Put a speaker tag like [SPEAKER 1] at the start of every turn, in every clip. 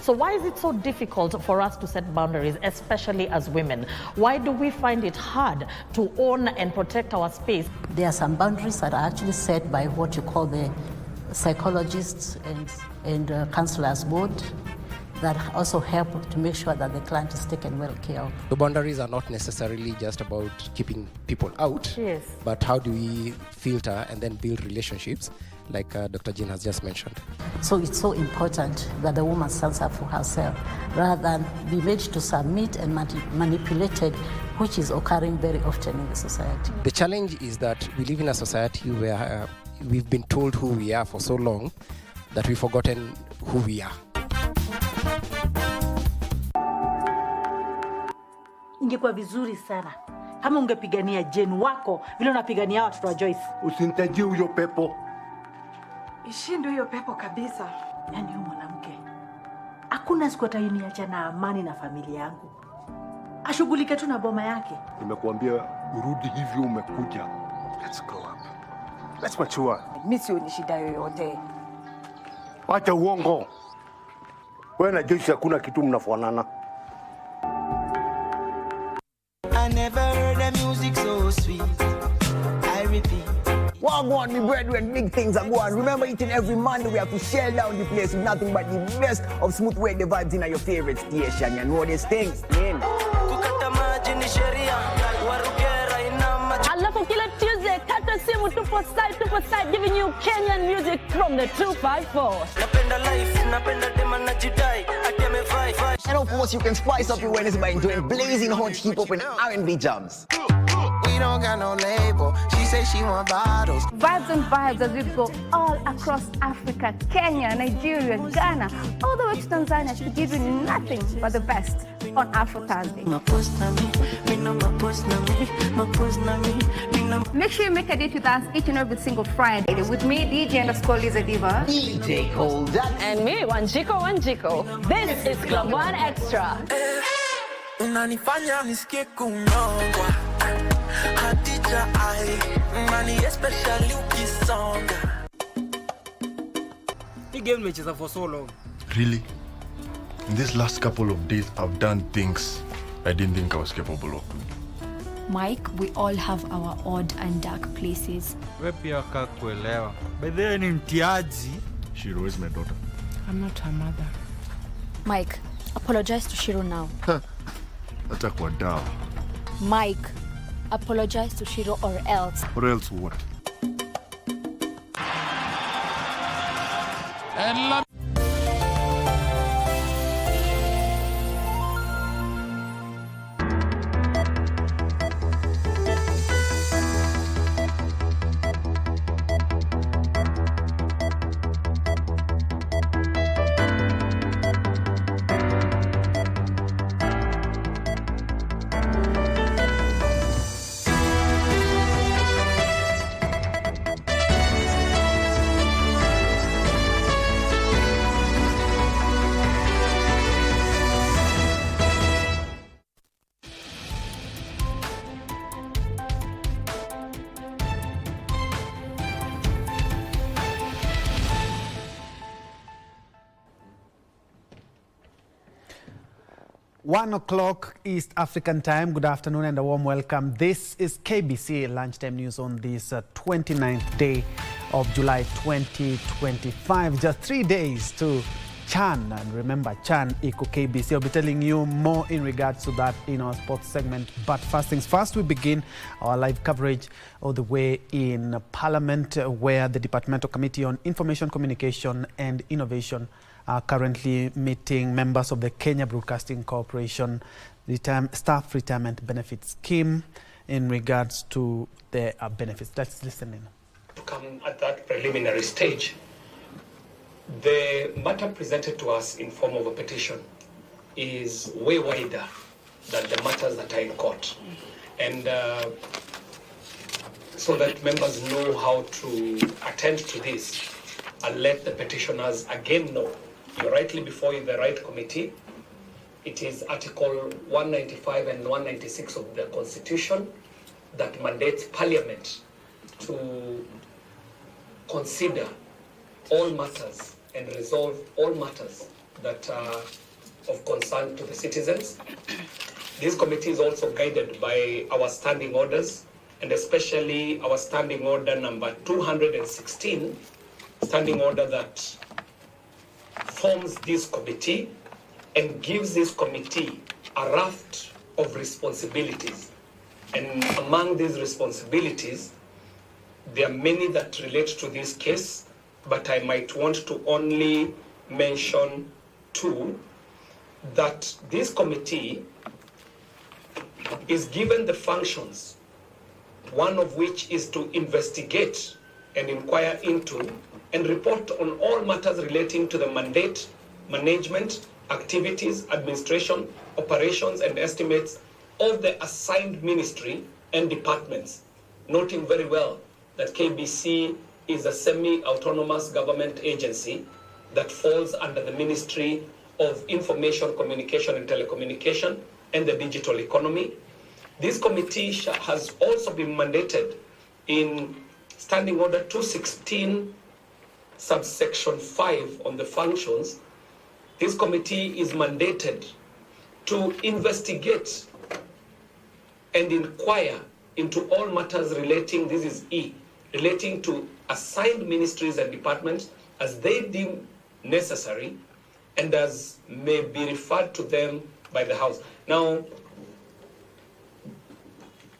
[SPEAKER 1] So why is it so difficult for us to set boundaries, especially as women? Why do we find it hard to own and protect our space?
[SPEAKER 2] There are some boundaries that are actually set by what you call the psychologists and counselors board that also help to make sure that the client is taken well care of.
[SPEAKER 3] The boundaries are not necessarily just about keeping people out,
[SPEAKER 1] yes,
[SPEAKER 3] but how do we filter and then build relationships, like Dr. Jean has just mentioned.
[SPEAKER 2] So it's so important that the woman stands up for herself rather than be made to submit and manipulated, which is occurring very often in the society.
[SPEAKER 3] The challenge is that we live in a society where we've been told who we are for so long that we've forgotten who we are.
[SPEAKER 4] Ingekuwa vizuri sana kama ungepigania Jane wako vile unapigania watoto wa Joyce.
[SPEAKER 5] Usinitajie huyo pepo.
[SPEAKER 4] Ishindo hiyo pepo kabisa. Yaani huyo mwanamke hakuna siku ataniacha na amani na familia yangu. Ashughulike tu na boma yake.
[SPEAKER 5] Nimekuambia urudi hivyo umekuja. Let's grow up. Let's mature.
[SPEAKER 4] Mimi sioni shida yoyote.
[SPEAKER 5] Acha uongo. Wewe na Joyce hakuna kitu mnafanana.
[SPEAKER 6] I never heard the music so sweet. I repeat.
[SPEAKER 7] Well, go on, me brethren, big things are going. Remember, each and every Monday we have to shell down the place with nothing but the best of smooth way the vibes in your favorite station. You know these things, man.
[SPEAKER 1] Alafu kila Tuesday, kata simu tupo side, giving you Kenyan music from the 254.
[SPEAKER 7] And of course, you can spice up your Wednesday by enjoying blazing hot hip-hop and R&B jams.
[SPEAKER 6] We don't got no label. She say she want bottles.
[SPEAKER 8] Vibes and vibes as we go all across Africa, Kenya, Nigeria, Ghana, all the way to Tanzania to give you nothing but the best on Afro Thursday. Make sure you make a date with us each and every single Friday with me, DJ_Liza Diva,
[SPEAKER 7] DJ Cold,
[SPEAKER 1] and me, Wanjiko. This is Club One Extra.
[SPEAKER 6] Unanifanya nisikie kunyongwa. Hatija ai, mani especially ukisonga.
[SPEAKER 9] Hii game nimecheza for so long.
[SPEAKER 5] Really? In these last couple of days, I've done things I didn't think I was capable of.
[SPEAKER 10] Mike, we all have our odd and dark places.
[SPEAKER 9] Wewe pia kakuelewa. By the way ni mtiaji.
[SPEAKER 5] Shiro is my daughter.
[SPEAKER 10] I'm not her mother. Mike, apologize to Shiro now.
[SPEAKER 5] Hata kwa dawa.
[SPEAKER 10] Mike, apologize to Shiro or else.
[SPEAKER 5] Or else what?
[SPEAKER 11] One o'clock East African time. Good afternoon and a warm welcome. This is KBC Lunchtime News on this 29th day of July 2025. Just 3 days to Chan. And remember, Chan Iko KBC. I'll be telling you more in regards to that in our sports segment. But first things first, we begin our live coverage all the way in Parliament, where the Departmental Committee on Information, Communication and Innovation are currently meeting members of the Kenya Broadcasting Corporation Staff Retirement Benefit Scheme in regards to their benefits. Let's listen in.
[SPEAKER 12] To come at that preliminary stage, the matter presented to us in form of a petition is way wider than the matters that are in court. And so that members know how to attend to this and let the petitioners again know. You're rightly before you, the right committee. It is Article 195 and 196 of the Constitution that mandates Parliament to consider all matters and resolve all matters that are of concern to the citizens. This committee is also guided by our standing orders, and especially our standing order number 216, standing order that forms this committee and gives this committee a raft of responsibilities. And among these responsibilities, there are many that relate to this case, but I might want to only mention two. That this committee is given the functions, one of which is to investigate and inquire into and report on all matters relating to the mandate, management, activities, administration, operations, and estimates of the assigned ministry and departments, noting very well that KBC is a semi-autonomous government agency that falls under the Ministry of Information, Communication and Telecommunication and the Digital Economy. This committee has also been mandated in Standing Order 216, subsection 5 on the functions. This committee is mandated to investigate and inquire into all matters relating, this is E, relating to assigned ministries and departments as they deem necessary and as may be referred to them by the House. Now,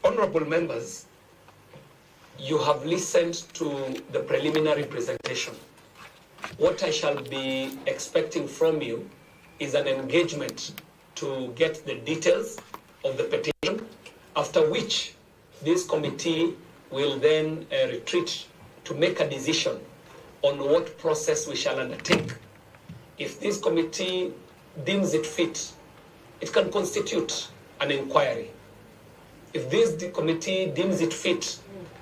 [SPEAKER 12] honorable members, you have listened to the preliminary presentation. What I shall be expecting from you is an engagement to get the details of the petition, after which this committee will then retreat to make a decision on what process we shall undertake. If this committee deems it fit, it can constitute an inquiry. If this committee deems it fit,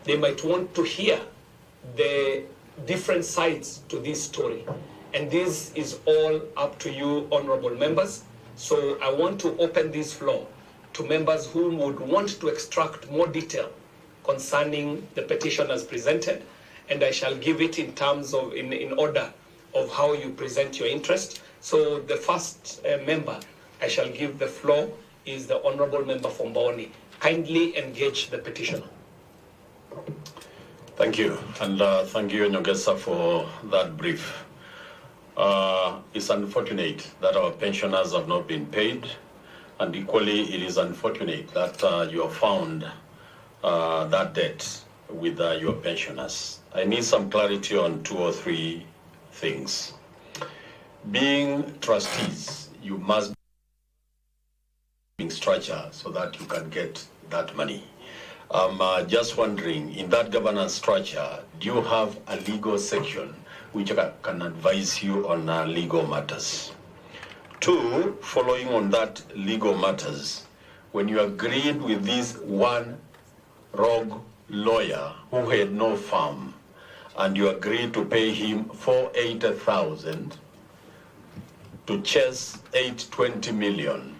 [SPEAKER 12] they might want to hear the different sides to this story. And this is all up to you, honorable members. So I want to open this floor to members who would want to extract more detail concerning the petition as presented, and I shall give it in terms of, in order of how you present your interest. So the first member I shall give the floor is the Honorable Member from Boni. Kindly engage the petitioner.
[SPEAKER 13] Thank you, and thank you, Njue, for that brief. It's unfortunate that our pensioners have not been paid, and equally it is unfortunate that you have found that debt with your pensioners. I need some clarity on 2 or 3 things. Being trustees, you must be structure so that you can get that money. I'm just wondering, in that governance structure, do you have a legal section which can advise you on legal matters? 2, following on that legal matters, when you agreed with this one rogue lawyer who had no firm, and you agreed to pay him 480,000 to chase 820 million,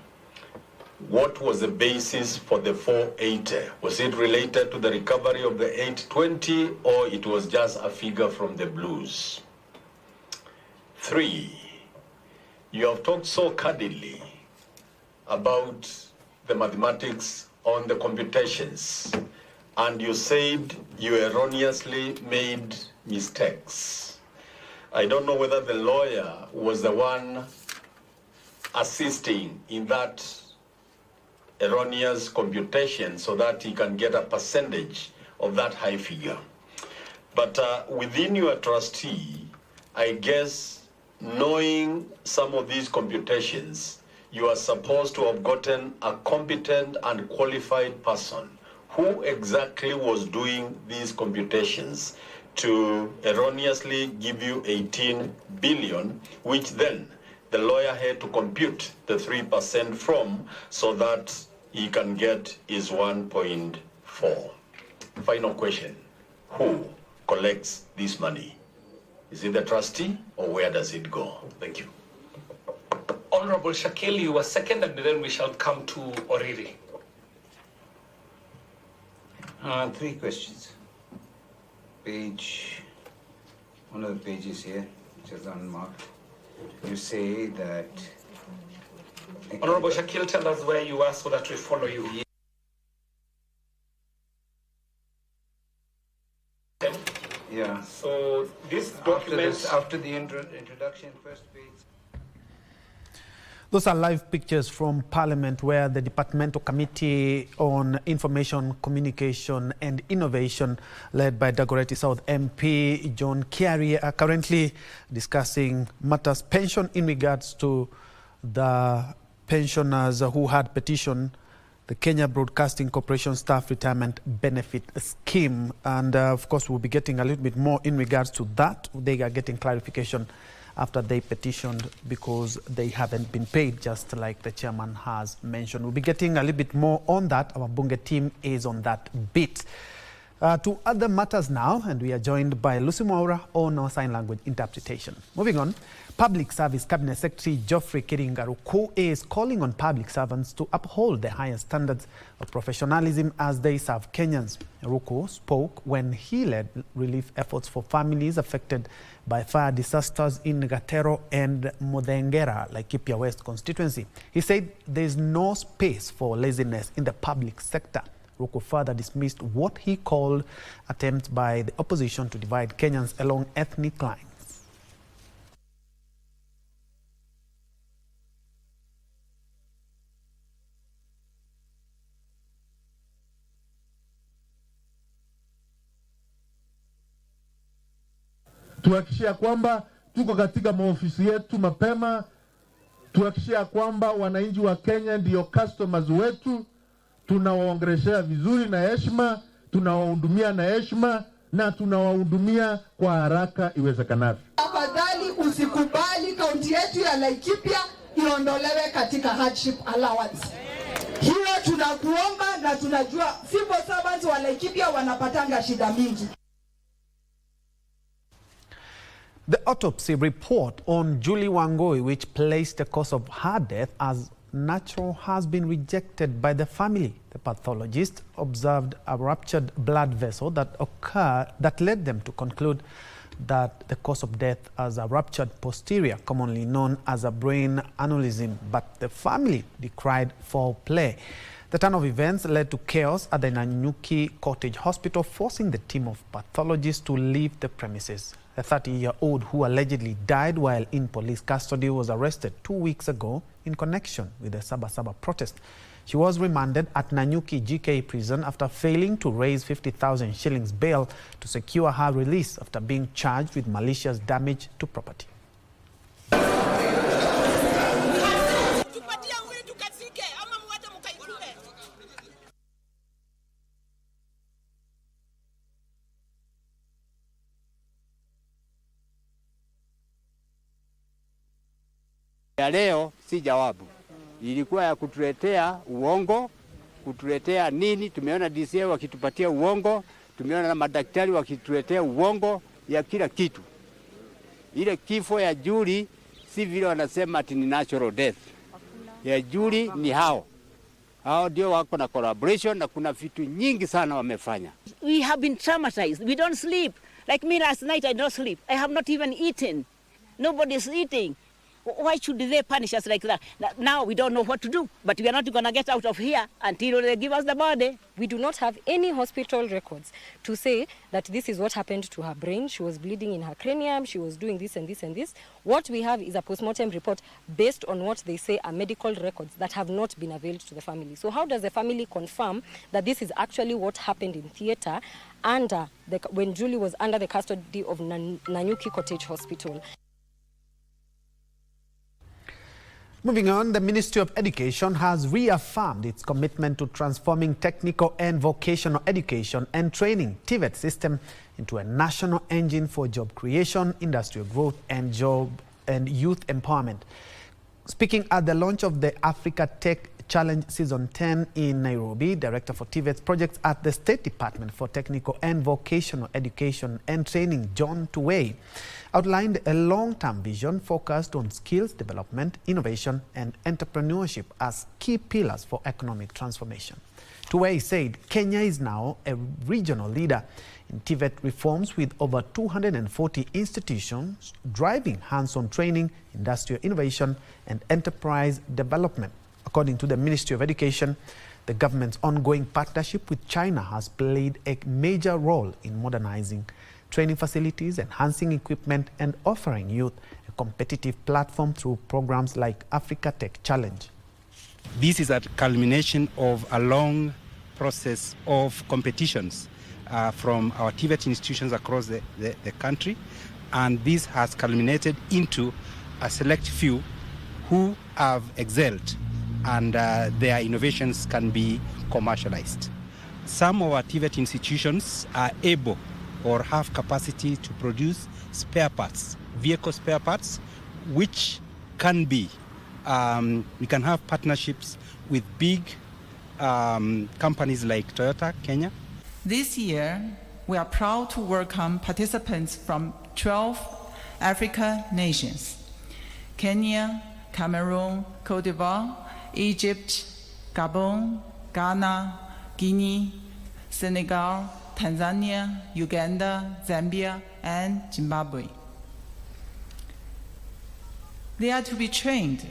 [SPEAKER 13] what was the basis for the 480? Was it related to the recovery of the 820, or it was just a figure from the blues? 3, you have talked so candidly about the mathematics on the computations, and you said you erroneously made mistakes. I don't know whether the lawyer was the one assisting in that erroneous computation so that he can get a percentage of that high figure. But within your trustee, I guess, knowing some of these computations, you are supposed to have gotten a competent and qualified person who exactly was doing these computations to erroneously give you 18 billion, which then the lawyer had to compute the 3% from so that he can get his 1.4. Final question, who collects this money? Is it the trustee, or where does it go? Thank you.
[SPEAKER 12] Honorable Shakil, you were second, and then we shall come to Oriri.
[SPEAKER 14] 3 questions. One of the pages here, which is unmarked. You say that...
[SPEAKER 12] Honorable Shakil, tell us where you are so that we follow you.
[SPEAKER 14] Yeah.
[SPEAKER 12] So this document...
[SPEAKER 14] After the introduction, first page...
[SPEAKER 11] Those are live pictures from Parliament where the Departmental Committee on Information, Communication and Innovation, led by Dagoretti South MP John Kiari, are currently discussing matters pension in regards to the pensioners who had petitioned the Kenya Broadcasting Corporation Staff Retirement Benefit Scheme. And of course, we'll be getting a little bit more in regards to that. They are getting clarification after they petitioned because they haven't been paid, just like the chairman has mentioned. We'll be getting a little bit more on that. Our Bunge team is on that bit. To other matters now, and we are joined by Lucy Mwaura on our sign language interpretation. Moving on, Public Service Cabinet Secretary Geoffrey Kiringaruku is calling on public servants to uphold the highest standards of professionalism as they serve Kenyans. Ruku spoke when he led relief efforts for families affected by fire disasters in Gatero and Mudhengera, Laikipia West constituency. He said there is no space for laziness in the public sector. Ruku further dismissed what he called attempts by the opposition to divide Kenyans along ethnic lines.
[SPEAKER 15] Tuhakikishia kwamba tuko katika maofisi yetu mapema, tuhakikishia kwamba wananchi wa Kenya ndio customers wetu, tunawaongeleshea vizuri na heshima, tunawahudumia na heshima na tunawahudumia kwa haraka iwezekanavyo.
[SPEAKER 16] Afadhali usikubali kaunti yetu ya Laikipia iondolewe katika hardship allowance. Hiyo tunakuomba, na tunajua civil servants wa Laikipia wanapatanga shida mingi.
[SPEAKER 11] The autopsy report on Julie Wangui, which placed the cause of her death as natural, has been rejected by the family. The pathologist observed a ruptured blood vessel that led them to conclude that the cause of death as a ruptured posterior, commonly known as a brain aneurysm, but the family decried foul play. The turn of events led to chaos at the Nanyuki Cottage Hospital, forcing the team of pathologists to leave the premises. A 30-year-old who allegedly died while in police custody was arrested 2 weeks ago in connection with the Sabasaba protest. She was remanded at Nanyuki GK prison after failing to raise 50,000 shillings bail to secure her release after being charged with malicious damage to property.
[SPEAKER 17] Ya leo si jawabu, ilikuwa ya kutuletea uongo, kutuletea nini. Tumeona DCA wakitupatia uongo, tumeona na madaktari wakituletea uongo ya kila kitu. Ile kifo ya Julie si vile wanasema ati ni natural death. Ya Julie ni hao ndio wako na collaboration, na kuna vitu nyingi sana wamefanya.
[SPEAKER 18] We have been traumatized. We don't sleep. Like me last night, I don't sleep. I have not even eaten. Nobody's eating. Why should they punish us like that? Now we don't know what to do, but we are not going to get out of here until they give us the body.
[SPEAKER 19] We do not have any hospital records to say that this is what happened to her brain. She was bleeding in her cranium, she was doing this and this and this. What we have is a postmortem report based on what they say are medical records that have not been availed to the family. So how does the family confirm that this is actually what happened in theatre when Julie was under the custody of Nanyuki Cottage Hospital?
[SPEAKER 11] Moving on, the Ministry of Education has reaffirmed its commitment to transforming technical and vocational education and training TVET system into a national engine for job creation, industrial growth, and youth empowerment. Speaking at the launch of the Africa Tech Challenge Season 10 in Nairobi, Director for TVET projects at the State Department for Technical and Vocational Education and Training, John Njue, outlined a long-term vision focused on skills development, innovation, and entrepreneurship as key pillars for economic transformation. Njue said Kenya is now a regional leader in TVET reforms with over 240 institutions driving hands-on training, industrial innovation, and enterprise development. According to the Ministry of Education, the government's ongoing partnership with China has played a major role in modernizing training facilities, enhancing equipment, and offering youth a competitive platform through programs like Africa Tech Challenge.
[SPEAKER 20] This is a culmination of a long process of competitions from our TVET institutions across the country, and this has culminated into a select few who have excelled and their innovations can be commercialized. Some of our TVET institutions are able or have capacity to produce spare parts, vehicle spare parts, which can be, we can have partnerships with big companies like Toyota Kenya.
[SPEAKER 21] This year, we are proud to welcome participants from 12 African nations: Kenya, Cameroon, Cote d'Ivoire, Egypt, Gabon, Ghana, Guinea, Senegal, Tanzania, Uganda, Zambia, and Zimbabwe. They are to be trained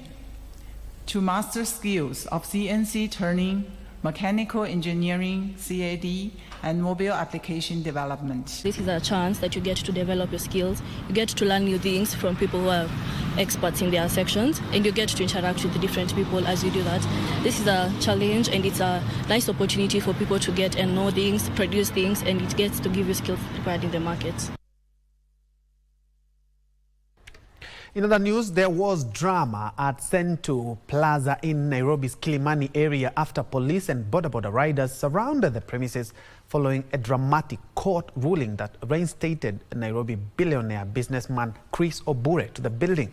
[SPEAKER 21] to master skills of CNC turning, mechanical engineering, CAD, and mobile application development.
[SPEAKER 22] This is a chance that you get to develop your skills. You get to learn new things from people who are experts in their sections, and you get to interact with different people as you do that. This is a challenge, and it's a nice opportunity for people to get and know things, produce things, and it gets to give you skills required in the market.
[SPEAKER 11] In other news, there was drama at Sentu Plaza in Nairobi's Kilimani area after police and border riders surrounded the premises following a dramatic court ruling that reinstated Nairobi billionaire businessman Chris Obure to the building.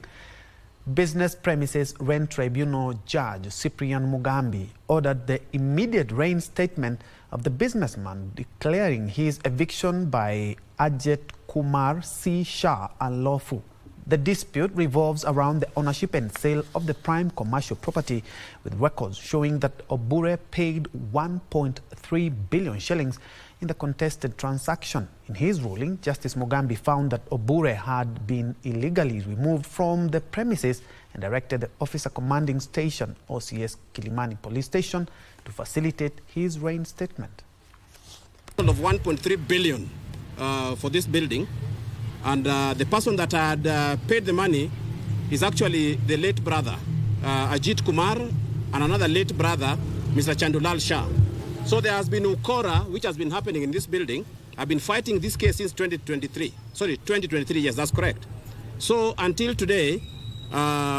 [SPEAKER 11] Business Premises Rent Tribunal Judge Cyprian Mugambi ordered the immediate reinstatement of the businessman, declaring his eviction by Ajit Kumar C. Shah unlawful. The dispute revolves around the ownership and sale of the prime commercial property, with records showing that Obure paid 1.3 billion shillings in the contested transaction. In his ruling, Justice Mugambi found that Obure had been illegally removed from the premises and directed the Officer Commanding Station, OCS Kilimani Police Station, to facilitate his reinstatement.
[SPEAKER 23] Of 1.3 billion for this building. And the person that had paid the money is actually the late brother, Ajit Kumar, and another late brother, Mr. Chandulal Shah. So there has been ukora, which has been happening in this building. I've been fighting this case since 2023. Sorry, 2023, yes, that's correct. So until today,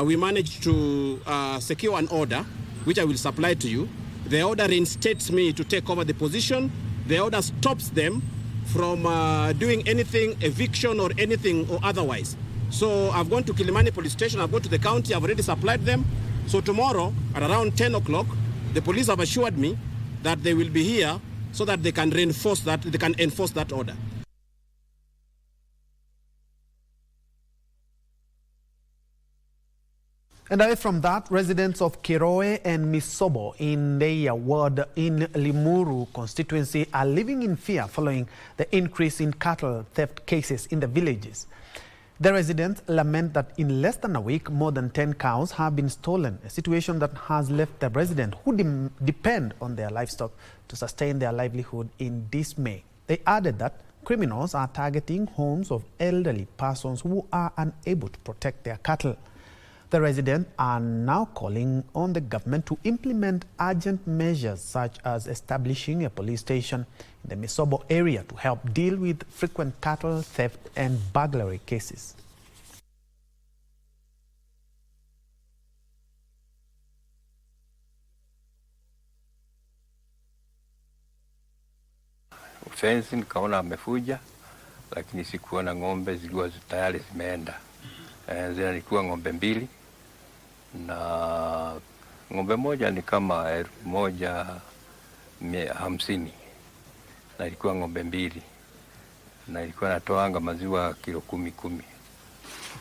[SPEAKER 23] we managed to secure an order, which I will supply to you. The order reinstates me to take over the position. The order stops them from doing anything, eviction or anything or otherwise. So I've gone to Kilimani Police Station, I've gone to the county, I've already supplied them. So tomorrow at around 10 o'clock, the police have assured me that they will be here so that they can reinforce that, they can enforce that order.
[SPEAKER 11] And away from that, residents of Kiroe and Misobo in Ndeia ward in Limuru constituency are living in fear following the increase in cattle theft cases in the villages. The residents lament that in less than a week, more than 10 cows have been stolen, a situation that has left the residents who depend on their livestock to sustain their livelihood in dismay. They added that criminals are targeting homes of elderly persons who are unable to protect their cattle. The residents are now calling on the government to implement urgent measures such as establishing a police station in the Misobo area to help deal with frequent cattle theft and burglary cases.
[SPEAKER 24] Fensi nikaona amefuja, lakini sikuona ng'ombe zilikuwa tayari zimeenda. Nilikuwa ng'ombe mbili na Ng'ombe moja ni kama 150 na ilikuwa ng'ombe mbili na ilikuwa natoanga maziwa kilo 10.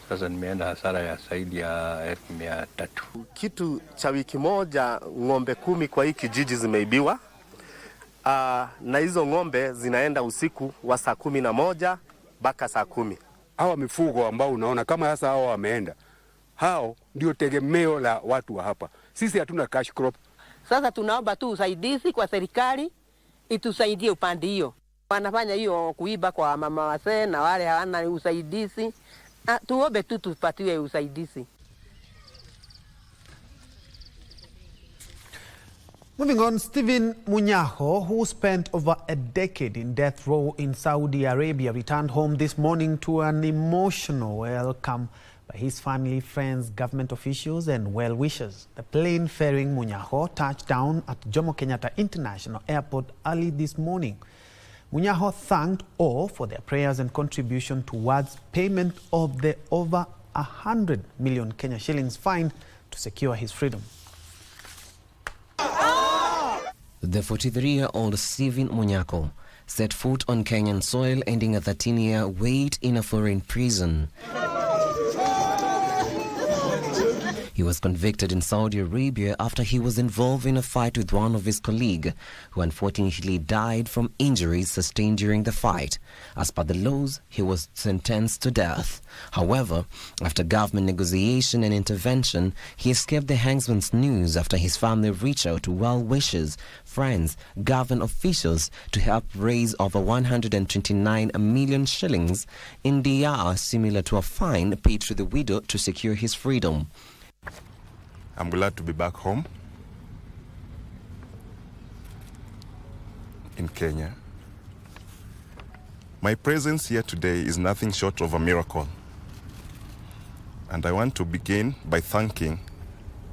[SPEAKER 24] Sasa nimeenda hasara ya zaidi ya 1,300.
[SPEAKER 2] Kitu cha wiki moja ng'ombe 10 kwa hii kijiji zimeibiwa. Na hizo ng'ombe zinaenda usiku wa saa 11 mpaka saa 10.
[SPEAKER 3] Hawa mifugo ambao unaona kama sasa hao wameenda, hao ndio tegemeo la watu wa hapa. Sisi hatuna cash crop.
[SPEAKER 4] Sasa tunaomba tu usaidizi kwa serikali itusaidie upande hiyo. Wanafanya hiyo kuiba kwa mama wazee na wale hawana usaidizi. Tuombe tu tupatiwe usaidizi.
[SPEAKER 11] Moving on, Stephen Munyaho, who spent over a decade in death row in Saudi Arabia, returned home this morning to an emotional welcome by his family, friends, government officials and well-wishers. The plane ferrying Munyaho touched down at Jomo Kenyatta International Airport early this morning. Munyaho thanked all for their prayers and contribution towards payment of the over 100 million Kenya shillings fine to secure his freedom.
[SPEAKER 8] The 43-year-old Stephen Munyaho set foot on Kenyan soil, ending a 13-year wait in a foreign prison. He was convicted in Saudi Arabia after he was involved in a fight with one of his colleagues, who unfortunately died from injuries sustained during the fight. As per the laws, he was sentenced to death. However, after government negotiation and intervention, he escaped the hangman's noose after his family reached out to well-wishers, friends, government officials to help raise over 129 million shillings in diar, similar to a fine paid to the widow to secure his freedom.
[SPEAKER 5] I'm glad to be back home in Kenya. My presence here today is nothing short of a miracle. And I want to begin by thanking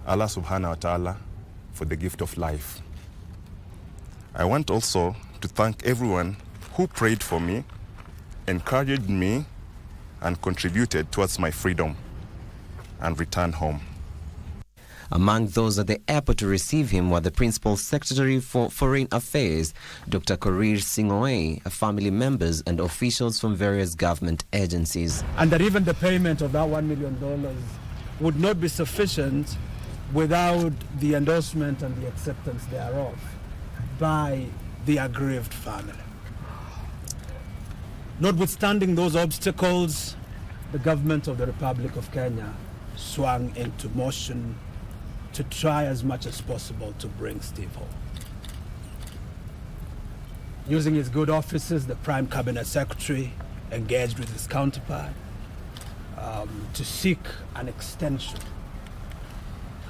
[SPEAKER 5] Allah subhanahu wa ta'ala for the gift of life. I want also to thank everyone who prayed for me, encouraged me, and contributed towards my freedom and return home.
[SPEAKER 8] Among those at the airport to receive him were the Principal Secretary for Foreign Affairs, Dr. Korir Singoe, family members and officials from various government agencies.
[SPEAKER 25] And that even the payment of that $1 million would not be sufficient without the endorsement and the acceptance thereof by the aggrieved family. Notwithstanding those obstacles, the government of the Republic of Kenya swung into motion to try as much as possible to bring Steve home. Using his good offices, the Prime Cabinet Secretary engaged with his counterpart to seek an extension.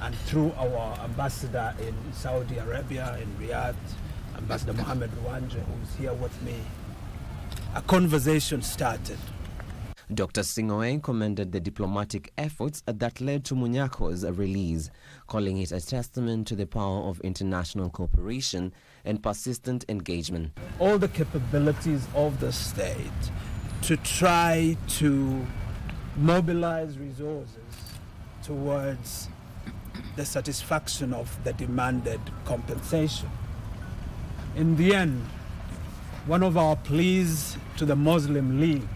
[SPEAKER 25] And through our ambassador in Saudi Arabia, in Riyadh, Ambassador Mohammed Rwanje, who's here with me, a conversation started.
[SPEAKER 8] Dr. Singoe commended the diplomatic efforts that led to Munyaho's release, calling it a testament to the power of international cooperation and persistent engagement.
[SPEAKER 25] All the capabilities of the state to try to mobilize resources towards the satisfaction of the demanded compensation. In the end, one of our pleas to the Muslim League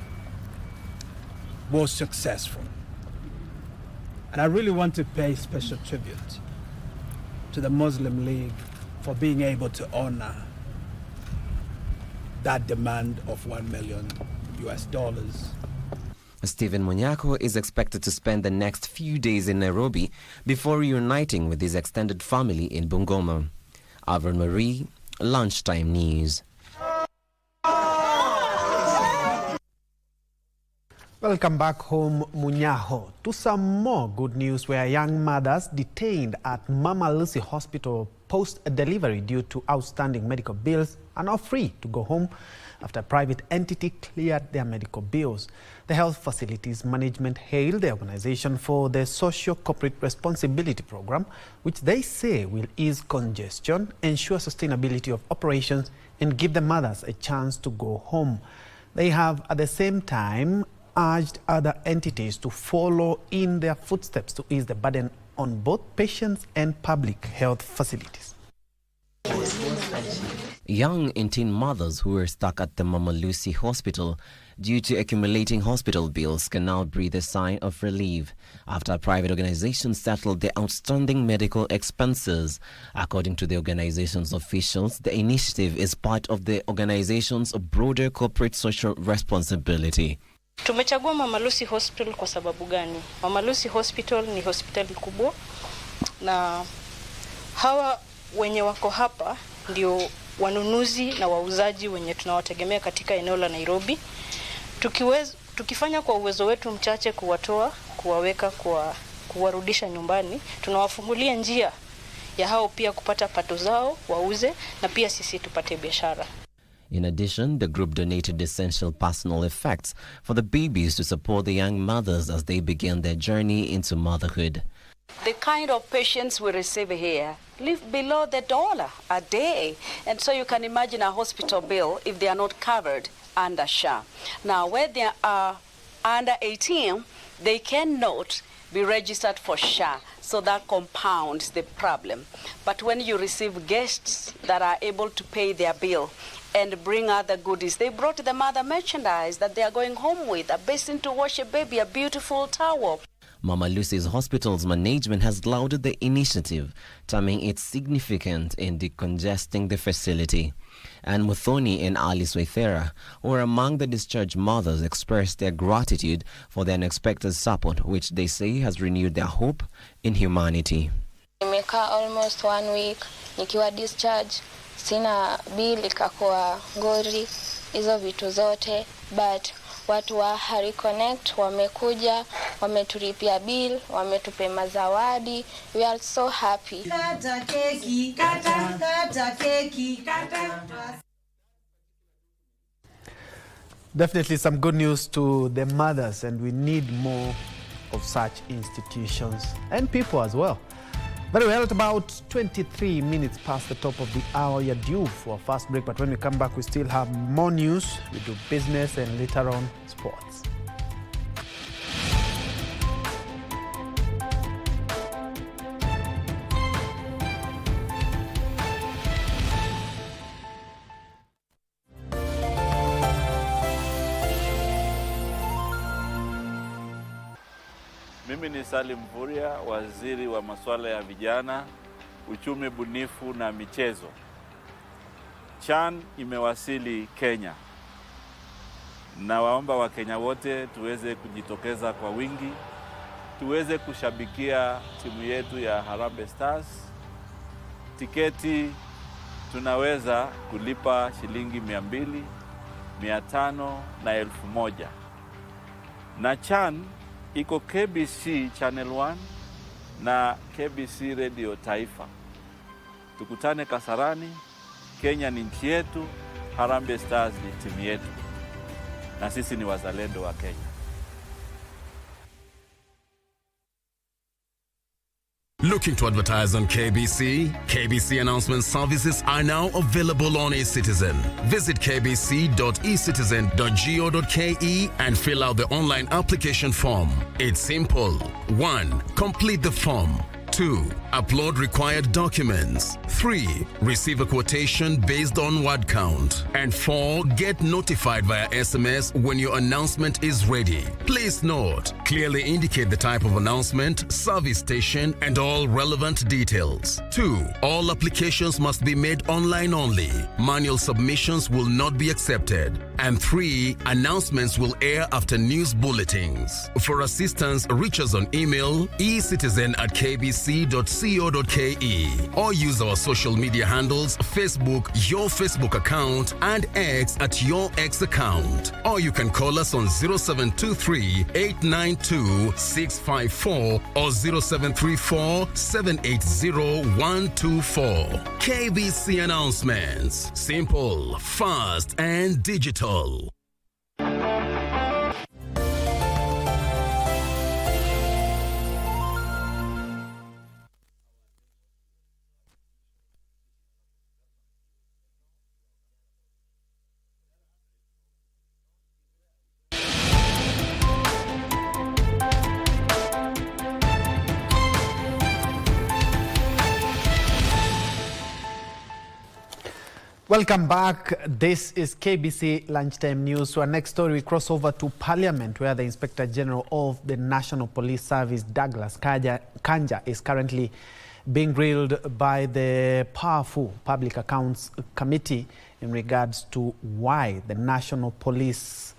[SPEAKER 25] was successful. And I really want to pay special tribute to the Muslim League for being able to honor that demand of $1 million.
[SPEAKER 8] Stephen Munyaho is expected to spend the next few days in Nairobi before reuniting with his extended family in Bungoma. Avron Marie, Lunchtime News.
[SPEAKER 11] Welcome back home, Munyaho. To some more good news, where young mothers detained at Mama Lucy Hospital post-delivery due to outstanding medical bills are now free to go home after a private entity cleared their medical bills. The Health Facilities Management hailed the organization for the Socio-Corporate Responsibility Program, which they say will ease congestion, ensure sustainability of operations, and give the mothers a chance to go home. They have, at the same time, urged other entities to follow in their footsteps to ease the burden on both patients and public health facilities.
[SPEAKER 8] Young and teen mothers who were stuck at the Mama Lucy Hospital due to accumulating hospital bills can now breathe a sigh of relief after a private organization settled their outstanding medical expenses. According to the organization's officials, the initiative is part of the organization's broader corporate social responsibility.
[SPEAKER 1] Tumechagua Mama Lucy Hospital kwa sababu gani? Mama Lucy Hospital ni hospitali kubwa na hawa wenye wako hapa ndio wanunuzi na wauzaji wenye tunawategemea katika eneo la Nairobi. Tukifanya kwa uwezo wetu mchache kuwatoa, kuwaweka, kuwarudisha nyumbani, tunawafungulia njia ya hao pia kupata pato zao, wauze na pia sisi tupate biashara.
[SPEAKER 8] In addition, the group donated essential personal effects for the babies to support the young mothers as they begin their journey into motherhood.
[SPEAKER 6] The kind of patients we receive here live below $1 a day. And so you can imagine a hospital bill if they are not covered under SHA. Now, when they are under 18, they cannot be registered for SHA. So that compounds the problem. But when you receive guests that are able to pay their bill and bring other goodies, they brought the mother merchandise that they are going home with, a basin to wash a baby, a beautiful towel.
[SPEAKER 8] Mama Lucy's Hospital's management has lauded the initiative, terming it significant in decongesting the facility. And Muthoni and Alice Waithera, who are among the discharged mothers, expressed their gratitude for the unexpected support, which they say has renewed their hope in humanity.
[SPEAKER 7] Nimekaa almost 1 week nikiwa discharge, sina bill, ikakuwa ngori hizo vitu zote, but watu wa HariConnect wamekuja, wametulipia bill, wametupe mazawadi. We are so happy.
[SPEAKER 9] Kata keki, kata keki, kata.
[SPEAKER 11] Definitely some good news to the mothers, and we need more of such institutions and people as well. Very well, at about 23 minutes past the top of the hour, you're due for a fast break, but when we come back, we still have more news. We do business and later on, sports.
[SPEAKER 10] Mimi ni Salim Mvurya, waziri wa masuala ya vijana, uchumi bunifu na michezo. CHAN imewasili Kenya. Na waomba wa Kenya wote tuweze kujitokeza kwa wingi, tuweze kushabikia timu yetu ya Harambee Stars. Tiketi tunaweza kulipa shilingi 200, 500 na 1000. Na CHAN iko KBC Channel 1 na KBC Radio Taifa. Tukutane Kasarani. Kenya ni nchi yetu, Harambee Stars ni timu yetu, na sisi ni wazalendo wa Kenya.
[SPEAKER 26] Looking to advertise on KBC? KBC announcement services are now available on eCitizen. Visit kbc.ecitizen.go.ke and fill out the online application form. It's simple. 1. Complete the form. 2. Upload required documents. 3. Receive a quotation based on word count. And 4. Get notified via SMS when your announcement is ready. Please note, clearly indicate the type of announcement, service station, and all relevant details. 2. All applications must be made online only. Manual submissions will not be accepted. And 3. Announcements will air after news bulletins. For assistance, reach us on email ecitizen@kbc.co.ke or use our social media handles, Facebook, your Facebook account, and X at your X account. Or you can call us on 0723-892-654 or 0734-780-124. KBC announcements. Simple, fast, and digital.
[SPEAKER 11] Welcome back. This is KBC Lunchtime News. So our next story, we cross over to Parliament, where the Inspector General of the National Police Service, Douglas Kanja, is currently being grilled by the powerful Public Accounts Committee in regards to why the National Police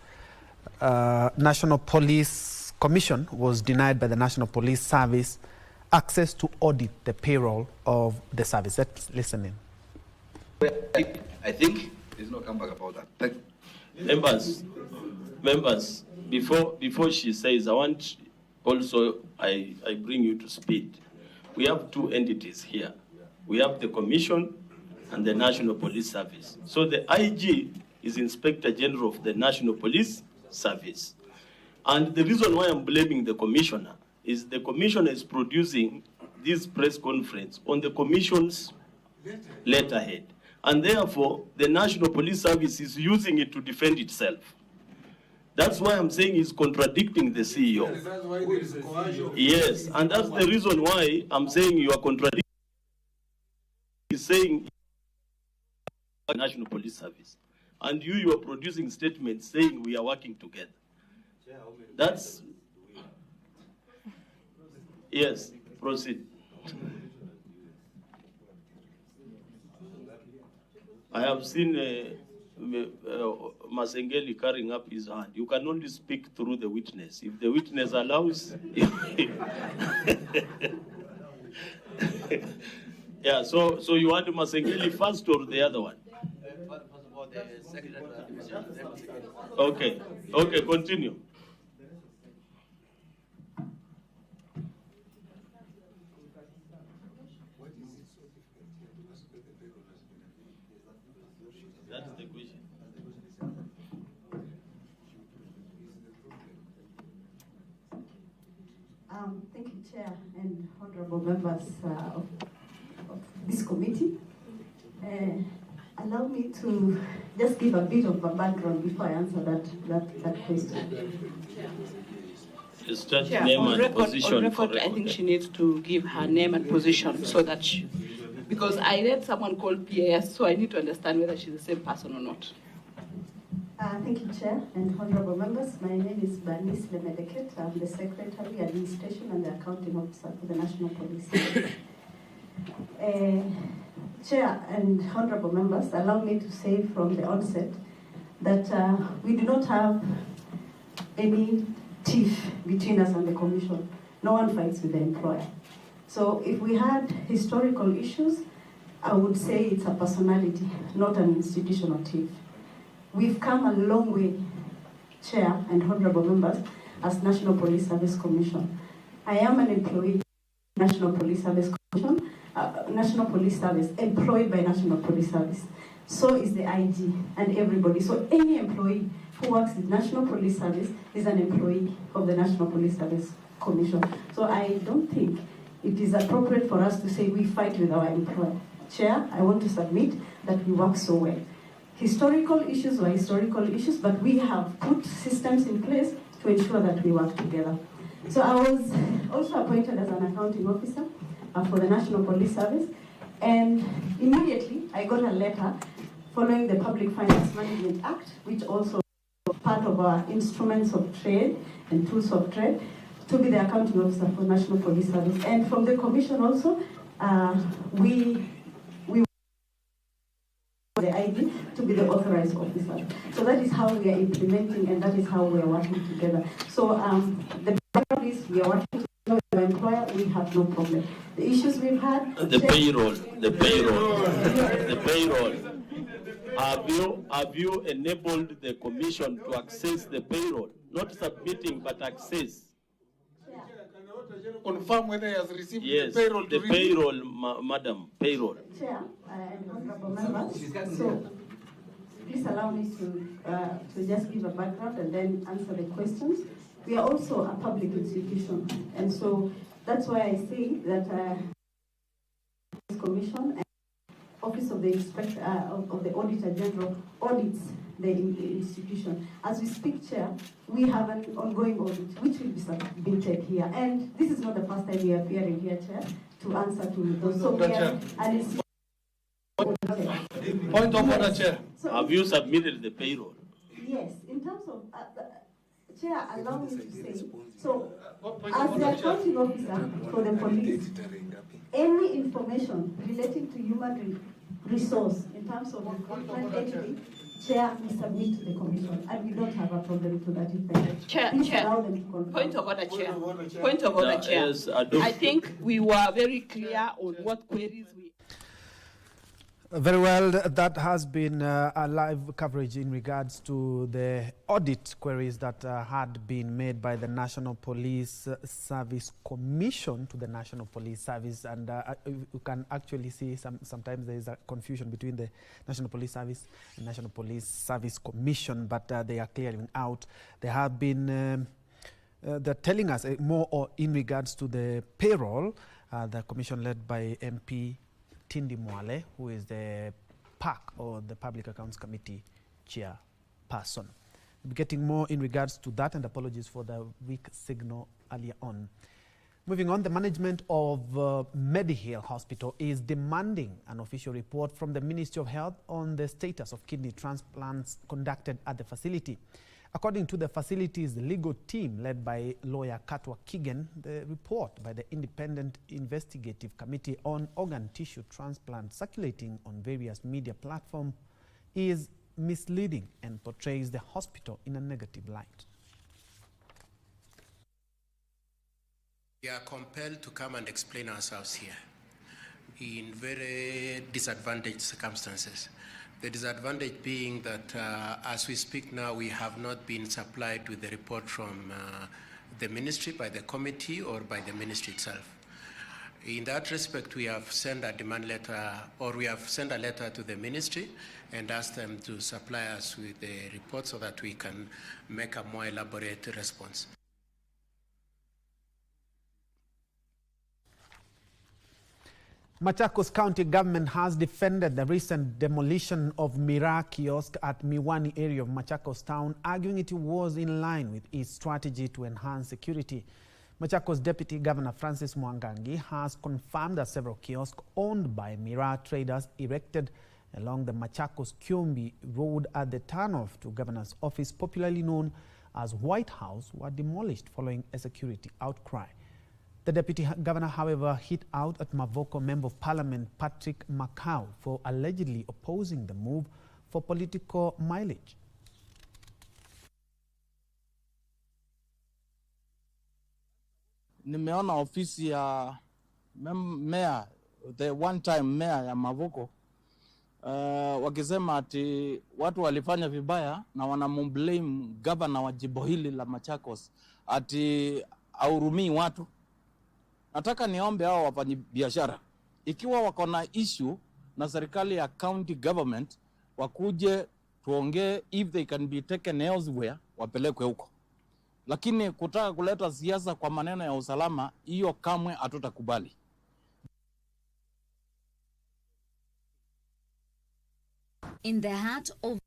[SPEAKER 11] Commission was denied by the National Police Service access to audit the payroll of the service. Let's listen in.
[SPEAKER 12] I think there's no comeback about that.
[SPEAKER 13] Members, before she says, I want also, I bring you to speed. We have two entities here. We have the Commission and the National Police Service. So the IG is Inspector General of the National Police Service. And the reason why I'm blaming the Commissioner is the Commissioner is producing this press conference on the Commission's letterhead. And therefore, the National Police Service is using it to defend itself. That's why I'm saying he's contradicting the CEO. Yes, and that's the reason why I'm saying you are contradicting. He's saying National Police Service. And you are producing statements saying we are working together. That's... Yes, proceed. I have seen Masengeli carrying up his hand. You can only speak through the witness. If the witness allows... Yeah, so you want Masengeli first or the other one? Okay, continue. That's the question.
[SPEAKER 14] Thank you, Chair and honorable members of this committee. Allow me to just give a bit of a background before I answer that question.
[SPEAKER 13] Start
[SPEAKER 15] Yeah,
[SPEAKER 13] name
[SPEAKER 15] on
[SPEAKER 13] and
[SPEAKER 15] record,
[SPEAKER 13] position.
[SPEAKER 15] I think she needs to give her name and position so that because I read someone called PAS, so I need to understand whether she's the same person or not.
[SPEAKER 14] Thank you, Chair and honorable members. My name is Bernice Lemedeket. I'm the Secretary, Administration and the Accounting Officer for the National Police. Chair and honorable members, allow me to say from the onset that we do not have any tiff between us and the Commission. No one fights with the employer. So if we had historical issues, I would say it's a personality, not an institutional tiff. We've come a long way, Chair and honorable members, as National Police Service Commission. I am an employee of National Police Service Commission, National Police Service, employed by National Police Service. So is the IG and everybody. So any employee who works with National Police Service is an employee of the National Police Service Commission. So I don't think it is appropriate for us to say we fight with our employer. Chair, I want to submit that we work so well. Historical issues were historical issues, but we have put systems in place to ensure that we work together. So I was also appointed as an accounting officer for the National Police Service, and immediately I got a letter following the Public Finance Management Act, which also part of our instruments of trade and tools of trade, to be the accounting officer for National Police Service. And from the Commission also, we the ID to be the authorized officer. So that is how we are implementing, and that is how we are working together. So the background is we are working together with our employer. We have no problem. The issues we've had.
[SPEAKER 13] The payroll. Have you enabled the Commission to access the payroll? Not submitting, but access.
[SPEAKER 12] Confirm whether he has received
[SPEAKER 13] Yes,
[SPEAKER 12] the payroll.
[SPEAKER 13] the payroll, madam, payroll.
[SPEAKER 14] Chair and honorable members. So please allow me to just give a background and then answer the questions. We are also a public institution, and so that's why I say that this commission and Office of the Inspector of the Auditor General audits the institution. As we speak, Chair, we have an ongoing audit which will be submitted here, and this is not the first time we are appearing here, Chair, to answer to those. So we are, and it's
[SPEAKER 13] Point of order, Chair. Have you submitted the payroll?
[SPEAKER 14] Yes, in terms of, Chair, allow me to say, so as the accounting officer for the police, any information relating to human resource in terms of recruitment, entity, Chair, we submit to the Commission, and we don't have a problem to that effect.
[SPEAKER 15] Chair, point of order, Chair. Point of order, Chair.
[SPEAKER 13] Yes,
[SPEAKER 15] I think we were very clear on what queries we...
[SPEAKER 11] Very well, that has been a live coverage in regards to the audit queries that had been made by the National Police Service Commission to the National Police Service. And you can actually see sometimes there is a confusion between the National Police Service and National Police Service Commission, but they are clearing out. They have been they're telling us more in regards to the payroll, the commission led by MP Tindi Mwale, who is the PAC, or the Public Accounts Committee chairperson. We'll be getting more in regards to that, and apologies for the weak signal earlier on. Moving on, the management of Medihill Hospital is demanding an official report from the Ministry of Health on the status of kidney transplants conducted at the facility. According to the facility's legal team led by lawyer Katwa Kigen, the report by the Independent Investigative Committee on Organ Tissue Transplant circulating on various media platforms is misleading and portrays the hospital in a negative light.
[SPEAKER 16] We are compelled to come and explain ourselves here in very disadvantaged circumstances. The disadvantage being that as we speak now, we have not been supplied with the report from the ministry, by the committee, or by the ministry itself. In that respect, we have sent a demand letter, or we have sent a letter to the ministry and asked them to supply us with the report so that we can make a more elaborate response.
[SPEAKER 11] Machakos County government has defended the recent demolition of Mira kiosk at Miwani area of Machakos town, arguing it was in line with its strategy to enhance security. Machakos Deputy Governor Francis Mwangangi has confirmed that several kiosks owned by Mira traders erected along the Machakos-Kyombi road at the turnoff to Governor's office, popularly known as White House, were demolished following a security outcry. The Deputy Governor, however, hit out at Mavoko Member of Parliament Patrick Makau for allegedly opposing the move for political mileage.
[SPEAKER 17] Nimeona ofisi ya mayor, the one-time mayor ya Mavoko, wakisema ati watu walifanya vibaya na wanamblame governor wa jimbo hili la Machakos ati haurumii watu. Nataka niombe hao wafanyabiashara, ikiwa wako na issue na serikali ya county government, wakuje tuongee, if they can be taken elsewhere, wapelekwe huko. Lakini kutaka kuleta siasa kwa maneno ya usalama, hiyo kamwe hatutakubali.
[SPEAKER 18] In the heart of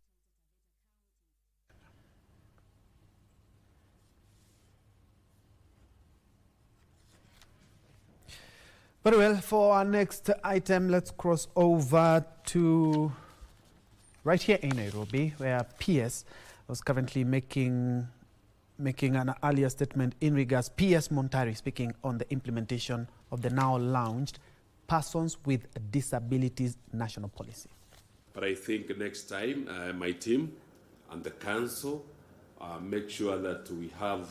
[SPEAKER 11] Very well, for our next item, let's cross over to right here in Nairobi, where PS was currently making an earlier statement in regards, PS Montari speaking on the implementation of the now launched Persons with Disabilities National Policy.
[SPEAKER 19] But I think next time, my team and the council make sure that we have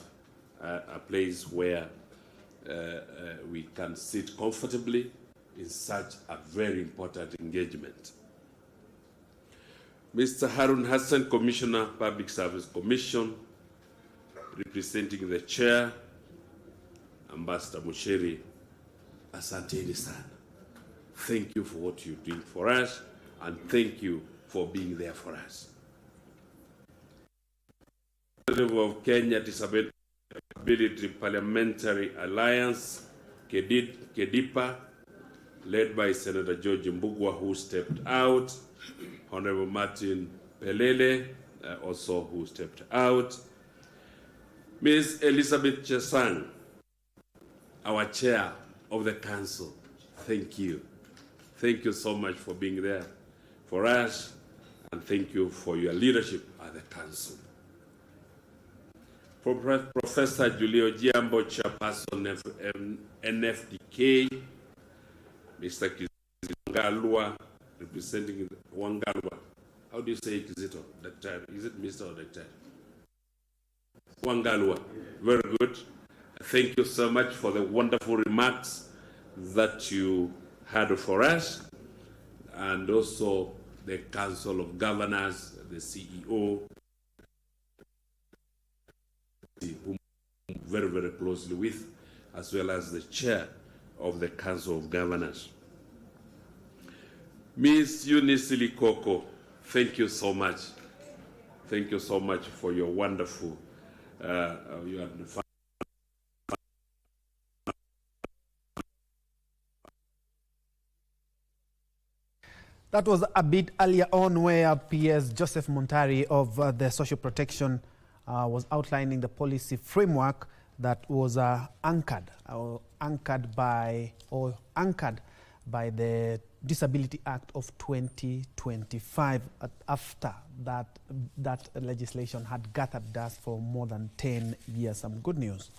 [SPEAKER 19] a place where we can sit comfortably in such a very important engagement. Mr. Harun Hassan, Commissioner, Public Service Commission, representing the Chair, Ambassador Musheri, asanteni sana. Thank you for what you're doing for us, and thank you for being there for us. Of Kenya Disability Parliamentary Alliance, KEDIPA, led by Senator George Mbugwa, who stepped out, Honorable Martin Pelele, also who stepped out, Ms. Elizabeth Chesang, our chair of the council, thank you. Thank you so much for being there. for us, and thank you for your leadership at the council. Professor Julio Giambo, chairperson of NFDK, Mr. Wangalwa, representing Wangalwa. How do you say Kizito? Doctor? Is it Mr. or Doctor? Wangalwa. Very good. Thank you so much for the wonderful remarks that you had for us, and also the Council of Governors, the CEO, whom I'm very, very closely with, as well as the chair of the Council of Governors. Ms. Eunice Likoko, thank you so much. Thank you so much for your wonderful
[SPEAKER 11] That was a bit earlier on where PS Joseph Montari of the Social Protection was outlining the policy framework that was anchored by the Disability Act of 2025 after that legislation had gathered dust for more than 10 years. Some good news.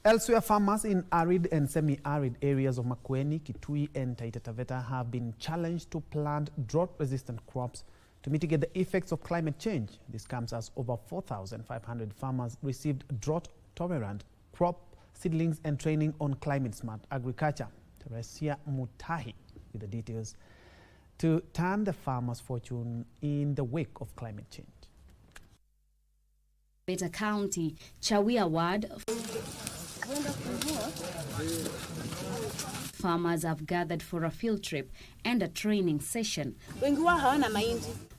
[SPEAKER 11] Elsewhere, farmers in arid and semi-arid areas of Makueni, Kitui and Taita Taveta have been challenged to plant drought-resistant crops to mitigate the effects of climate change. This comes as over 4,500 farmers received drought-tolerant crop seedlings and training on climate-smart agriculture. Teresia Mutahi with the details to turn the farmers' fortune in the wake of climate change.
[SPEAKER 18] Beta County, Chawia Ward. Farmers have gathered for a field trip and a training session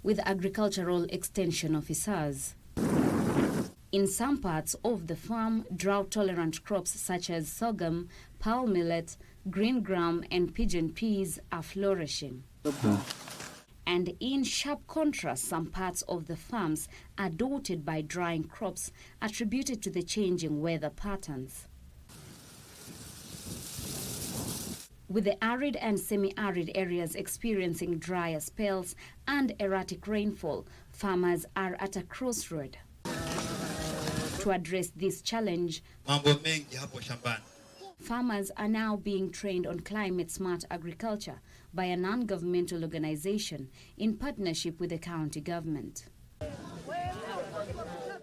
[SPEAKER 18] with agricultural extension officers. In some parts of the farm, drought-tolerant crops such as sorghum, pearl millet, green gram and pigeon peas are flourishing. And in sharp contrast, some parts of the farms are dotted by drying crops attributed to the changing weather patterns. With the arid and semi-arid areas experiencing drier spells and erratic rainfall, farmers are at a crossroad. To address this challenge, farmers are now being trained on climate-smart agriculture by a non-governmental organization in partnership with the county government.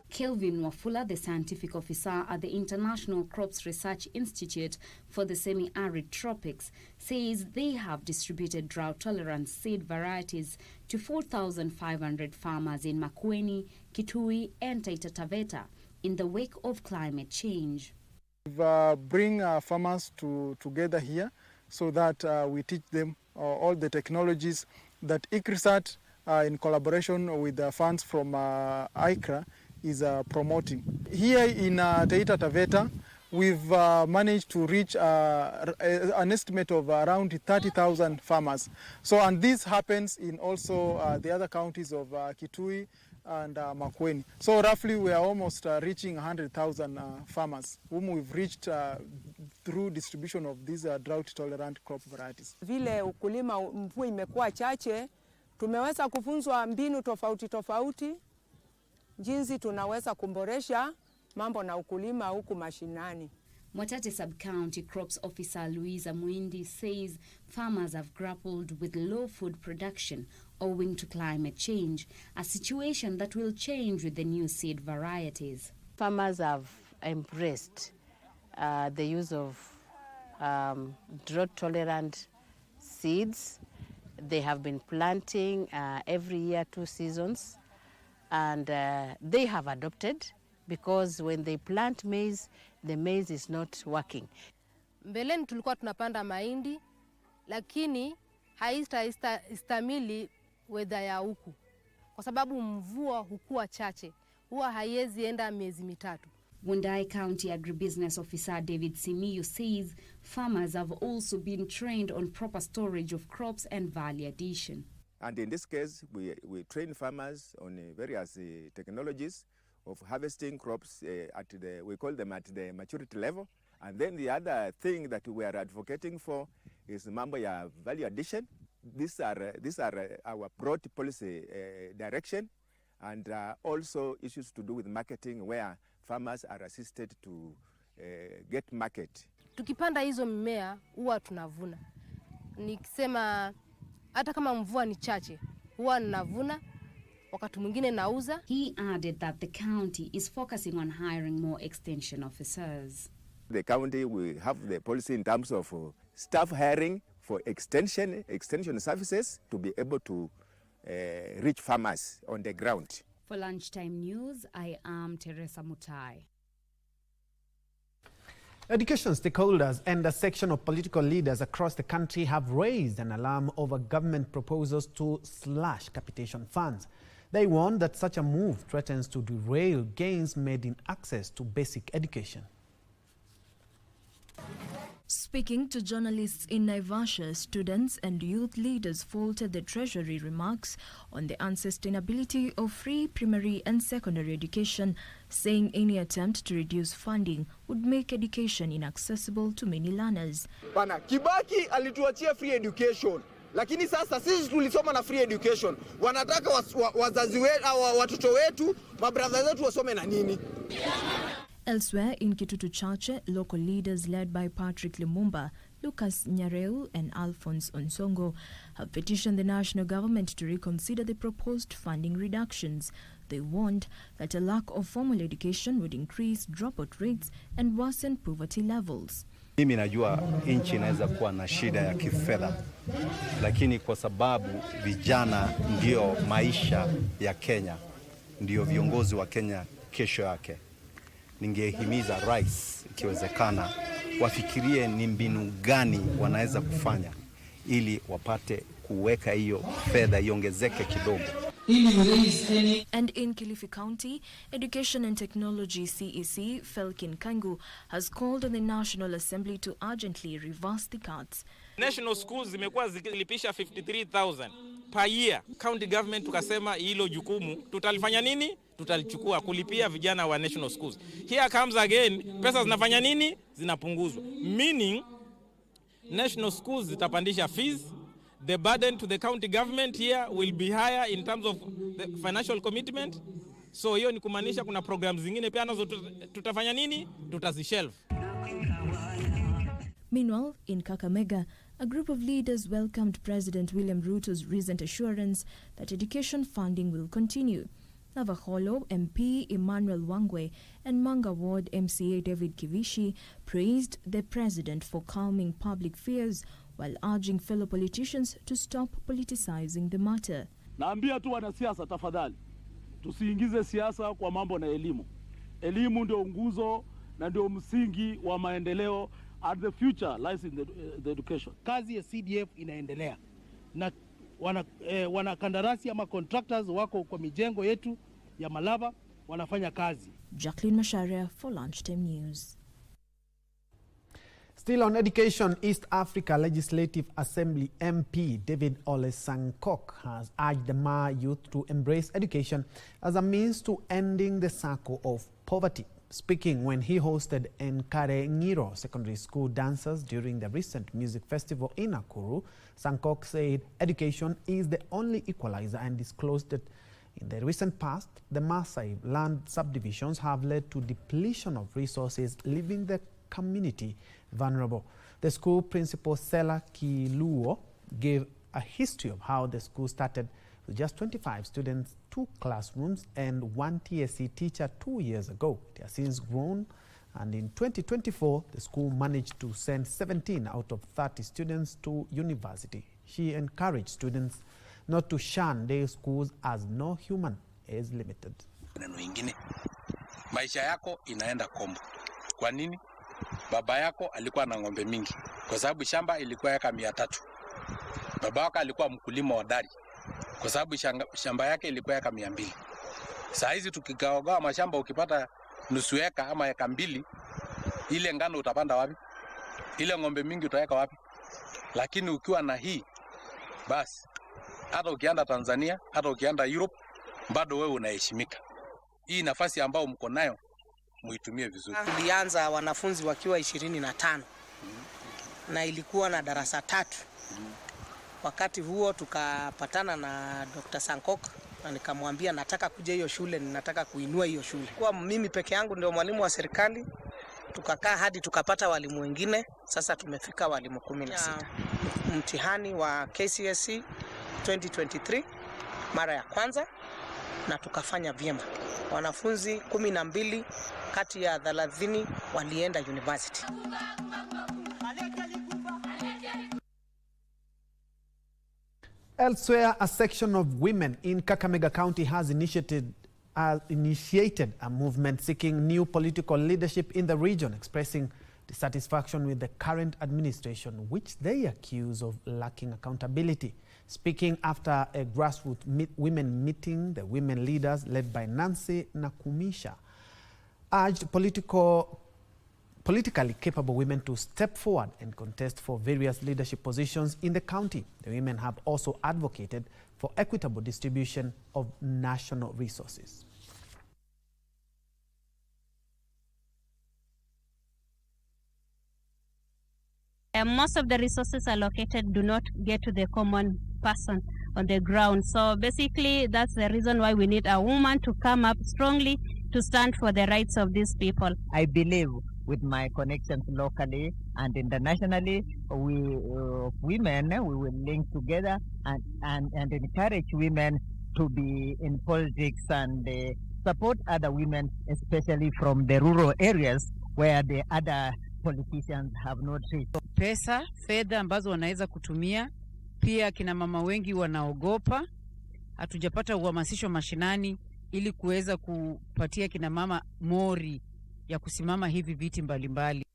[SPEAKER 18] Kelvin Wafula, the scientific officer at the International Crops Research Institute for the Semi-Arid Tropics, says they have distributed drought-tolerant seed varieties to 4,500 farmers in Makueni, Kitui and Taita Taveta in the wake of climate change.
[SPEAKER 2] We bring farmers together here so that we teach them all the technologies that ICRISAT, in collaboration with the funds from ICRA, is promoting. Here in Taita Taveta, we've managed to reach an estimate of around 30,000 farmers. So, and this happens in also the other counties of Kitui and Makueni. So roughly we are almost reaching 100,000 farmers whom we've reached through distribution of these drought-tolerant crop varieties.
[SPEAKER 4] Vile ukulima mvua imekuwa chache, tumeweza kufunzwa mbinu tofauti jinsi tunaweza kuboresha mambo na ukulima huku mashinani.
[SPEAKER 18] Mwatate Sub-County Crops Officer Louisa Mwindi says farmers have grappled with low food production owing to climate change, a situation that will change with the new seed varieties.
[SPEAKER 20] Farmers have embraced the use of drought-tolerant seeds. They have been planting every year 2 seasons, and they have adopted, because when they plant maize, the maize is not working.
[SPEAKER 21] Mbeleni tulikuwa tunapanda mahindi, lakini haistamili weather ya huku. Kwa sababu mvua hukua chache, huwa haiwezi enda miezi mitatu.
[SPEAKER 18] Wundai County Agribusiness Officer David Simiyu says farmers have also been trained on proper storage of crops and value addition.
[SPEAKER 22] And in this case, we train farmers on various technologies of harvesting crops we call them at the maturity level. And then the other thing that we are advocating for is mambo ya value addition, these are our broad policy direction, and also issues to do with marketing, where farmers are assisted to get market.
[SPEAKER 21] Tukipanda hizo mimea huwa tunavuna. Nikisema hata kama mvua ni chache huwa ninavuna, wakati mwingine nauza.
[SPEAKER 18] He added that the county is focusing on hiring more extension officers.
[SPEAKER 22] The county will have the policy in terms of staff hiring for extension services to be able to reach farmers on the ground.
[SPEAKER 18] For Lunchtime News, I am Teresa Mutai.
[SPEAKER 11] Education stakeholders and a section of political leaders across the country have raised an alarm over government proposals to slash capitation funds. They warn that such a move threatens to derail gains made in access to basic education.
[SPEAKER 1] Speaking to journalists in Naivasha, students and youth leaders faulted the Treasury remarks on the unsustainability of free primary and secondary education, saying any attempt to reduce funding would make education inaccessible to many learners.
[SPEAKER 3] Bana, Kibaki alituachia free education, lakini sasa sisi tulisoma na free education. Wanataka wazazi wetu, watoto wetu, mabradha zetu wasome na nini?
[SPEAKER 1] Elsewhere in Kitutu Chache, local leaders led by Patrick Lumumba, Lucas Nyareu and Alphonse Onsongo have petitioned the national government to reconsider the proposed funding reductions. They warned that a lack of formal education would increase dropout rates and worsen poverty levels.
[SPEAKER 5] Mimi najua nchi inaweza kuwa na shida ya kifedha, lakini kwa sababu vijana ndio maisha ya Kenya, ndio viongozi wa Kenya kesho yake, ningehimiza rais ikiwezekana wafikirie ni mbinu gani wanaweza kufanya ili wapate kuweka hiyo fedha iongezeke kidogo.
[SPEAKER 1] And in Kilifi County, Education and Technology CEC Felkin Kangu has called on the National Assembly to urgently reverse the cuts.
[SPEAKER 23] National schools zimekuwa zikilipisha 53,000 per year. County government tukasema hilo jukumu tutalifanya nini? Tutalichukua kulipia vijana wa national schools. Here comes again, pesa zinafanya nini? Zinapunguzwa. Meaning national schools zitapandisha fees. The burden to the county government here will be higher in terms of the financial commitment. So hiyo ni kumaanisha kuna programs zingine pia nazo tutafanya nini? Tutazishelf.
[SPEAKER 1] Meanwhile, in Kakamega, a group of leaders welcomed President William Ruto's recent assurance that education funding will continue. Navaholo MP Emmanuel Wangwe and Manga Ward MCA David Kivishi praised the president for calming public fears while urging fellow politicians to stop politicizing the matter.
[SPEAKER 24] Naambia tu wanasiasa tafadhali, tusiingize siasa kwa mambo na elimu. Elimu ndio nguzo na ndio msingi wa maendeleo, and the future lies in the education.
[SPEAKER 25] Kazi ya CDF inaendelea na wanakandarasi ama contractors wako kwa mijengo yetu ya Malava wanafanya kazi.
[SPEAKER 1] Jacqueline Masharia for Lunchtime News.
[SPEAKER 11] Still on education, East Africa Legislative Assembly MP David Ole Sankok has urged the Maa youth to embrace education as a means to ending the circle of poverty. Speaking when he hosted Nkare Ngiro Secondary School dancers during the recent music festival in Nakuru, Sankok said education is the only equalizer and disclosed that in the recent past, the Maasai land subdivisions have led to depletion of resources, leaving the community vulnerable. The school principal, Sela Kiluo, gave a history of how the school started with just 25 students, 2 classrooms, and 1 TSC teacher 2 years ago. It has since grown, and in 2024, the school managed to send 17 out of 30 students to university. She encouraged students not to shun their schools as no human is limited.
[SPEAKER 27] Maisha yako inaenda kombo. Kwa nini? Baba yako alikuwa na ng'ombe mingi, kwa sababu shamba ilikuwa eka 300. Baba wako alikuwa mkulima hodari, kwa sababu shamba yake ilikuwa eka 200. Saa hizi tukigawa mashamba, ukipata nusu eka ama eka 2, ile ngano utapanda wapi? Ile ng'ombe mingi utaweka wapi? Lakini ukiwa na hii, basi hata ukienda Tanzania, hata ukienda Europe, bado wewe unaheshimika. Hii nafasi ambayo mko nayo muitumie vizuri.
[SPEAKER 28] Tulianza wanafunzi wakiwa 25 na ilikuwa na darasa 3.
[SPEAKER 6] Wakati huo tukapatana na Dr. Sankok na nikamwambia nataka kuja hiyo shule, ninataka kuinua hiyo shule. Kwa mimi peke yangu ndio mwalimu wa serikali, tukakaa hadi tukapata walimu wengine. Sasa tumefika walimu 16. Mtihani wa KCSE 2023 mara ya kwanza na tukafanya vyema. Wanafunzi 12 kati ya 30 walienda university.
[SPEAKER 11] Elsewhere, a section of women in Kakamega County has initiated a movement seeking new political leadership in the region, expressing dissatisfaction with the current administration, which they accuse of lacking accountability. Speaking after a grassroots women meeting, the women leaders, led by Nancy Nakumisha, urged politically capable women to step forward and contest for various leadership positions in the county. The women have also advocated for equitable distribution of national resources.
[SPEAKER 7] Most of the resources allocated do not get to the common person on the ground. So basically, that's the reason why we need a woman to come up strongly to stand for the rights of these people.
[SPEAKER 8] I believe with my connections locally and internationally, we will link together and encourage women to be in politics and support other women, especially from the rural areas where the other politicians have not reached.
[SPEAKER 9] Fedha ambazo wanaweza kutumia, pia kina mama wengi wanaogopa. Hatujapata uhamasisho mashinani ili kuweza kupatia kina mama mori ya kusimama hivi viti mbalimbali.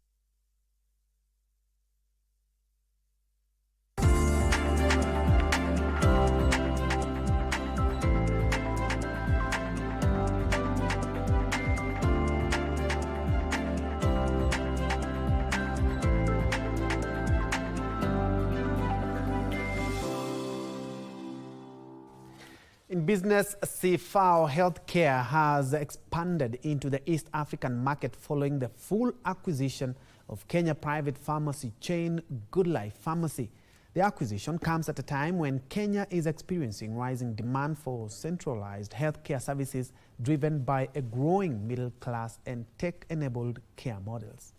[SPEAKER 11] In business, CFAO Healthcare has expanded into the East African market following the full acquisition of Kenya private pharmacy chain Good Life Pharmacy. The acquisition comes at a time when Kenya is experiencing rising demand for centralized healthcare services driven by a growing middle class and tech-enabled care models.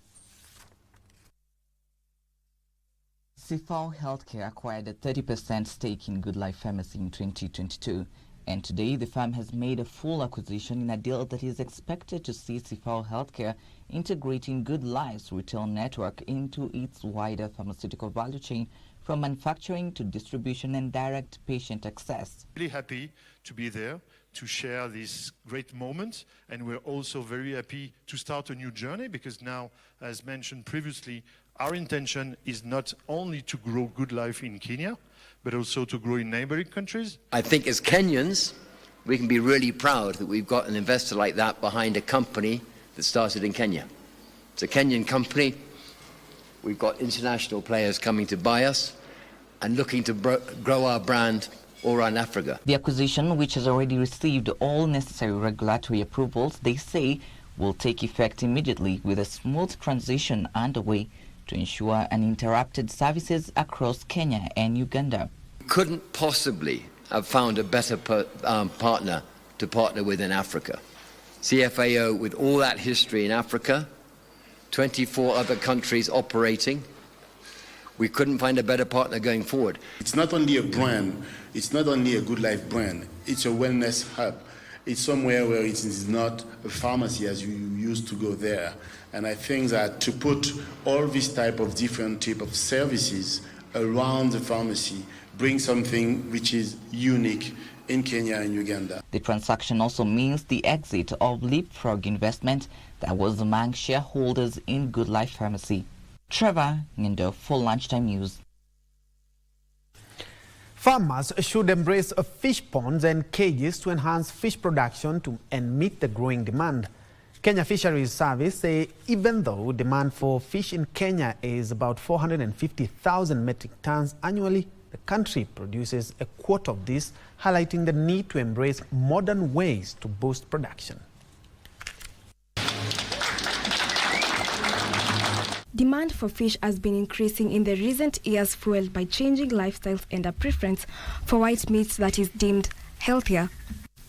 [SPEAKER 10] CFAO Healthcare acquired a 30% stake in Good Life Pharmacy in 2022, and today the firm has made a full acquisition in a deal that is expected to see CFAO Healthcare integrating Good Life's retail network into its wider pharmaceutical value chain, from manufacturing to distribution and direct patient access.
[SPEAKER 12] Really happy to be there to share this great moment, and we're also very happy to start a new journey, because now, as mentioned previously, our intention is not only to grow Good Life in Kenya, but also to grow in neighboring countries.
[SPEAKER 26] I think as Kenyans, we can be really proud that we've got an investor like that behind a company that started in Kenya. It's a Kenyan company. We've got international players coming to buy us and looking to grow our brand all around Africa.
[SPEAKER 10] The acquisition, which has already received all necessary regulatory approvals, they say will take effect immediately, with a smooth transition underway to ensure uninterrupted services across Kenya and Uganda.
[SPEAKER 26] Couldn't possibly have found a better partner to partner with in Africa. CFAO, with all that history in Africa, 24 other countries operating, we couldn't find a better partner going forward.
[SPEAKER 28] It's not only a brand, it's not only a Good Life brand, it's a wellness hub. It's somewhere where it is not a pharmacy as you used to go there. And I think that to put all this type of different type of services around the pharmacy brings something which is unique in Kenya and Uganda.
[SPEAKER 10] The transaction also means the exit of Leapfrog Investment that was among shareholders in Good Life Pharmacy. Trevor Njue for Lunchtime News.
[SPEAKER 11] Farmers should embrace fish ponds and cages to enhance fish production and meet the growing demand. Kenya Fisheries Service say even though demand for fish in Kenya is about 450,000 metric tons annually, the country produces a quarter of this, highlighting the need to embrace modern ways to boost production.
[SPEAKER 2] Demand for fish has been increasing in the recent years, fueled by changing lifestyles and a preference for white meat that is deemed healthier.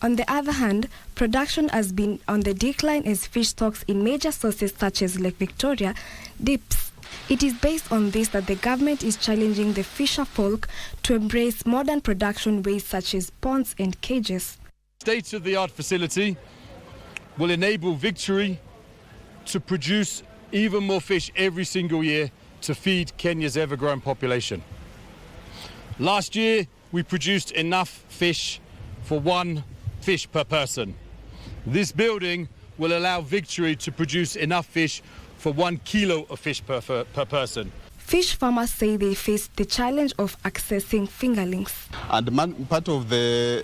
[SPEAKER 2] On the other hand, production has been on the decline as fish stocks in major sources such as Lake Victoria dips. It is based on this that the government is challenging the fisher folk to embrace modern production ways such as ponds and cages.
[SPEAKER 4] State-of-the-art facility will enable Victory to produce even more fish every single year to feed Kenya's ever-growing population. Last year, we produced enough fish for 1 fish per person. This building will allow Victory to produce enough fish for 1 kilo of fish per person.
[SPEAKER 2] Fish farmers say they face the challenge of accessing fingerlings.
[SPEAKER 13] And part of the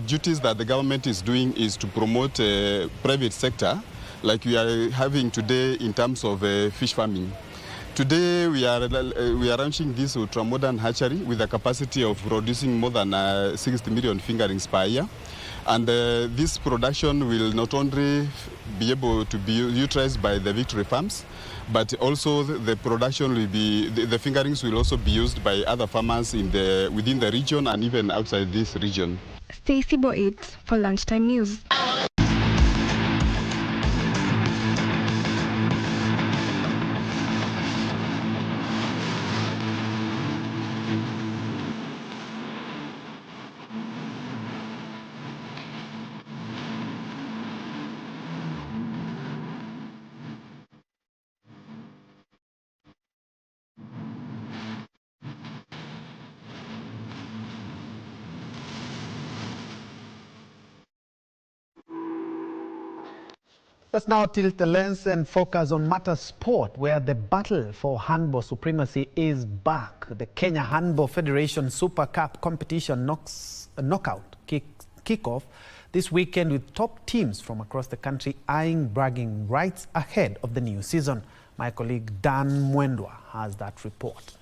[SPEAKER 13] duties that the government is doing is to promote private sector, like we are having today in terms of fish farming. Today we are launching this ultra-modern hatchery with a capacity of producing more than 60 million fingerlings per year. And this production will not only be able to be utilized by the Victory farms, but also the production will be, the fingerlings will also be used by other farmers within the region and even outside this region.
[SPEAKER 2] Stacey Boit for Lunchtime News.
[SPEAKER 11] Let's now tilt the lens and focus on matters sport, where the battle for handball supremacy is back. The Kenya Handball Federation Super Cup competition knockout kickoff this weekend, with top teams from across the country eyeing bragging rights ahead of the new season. My colleague Dan Mwendwa has that report.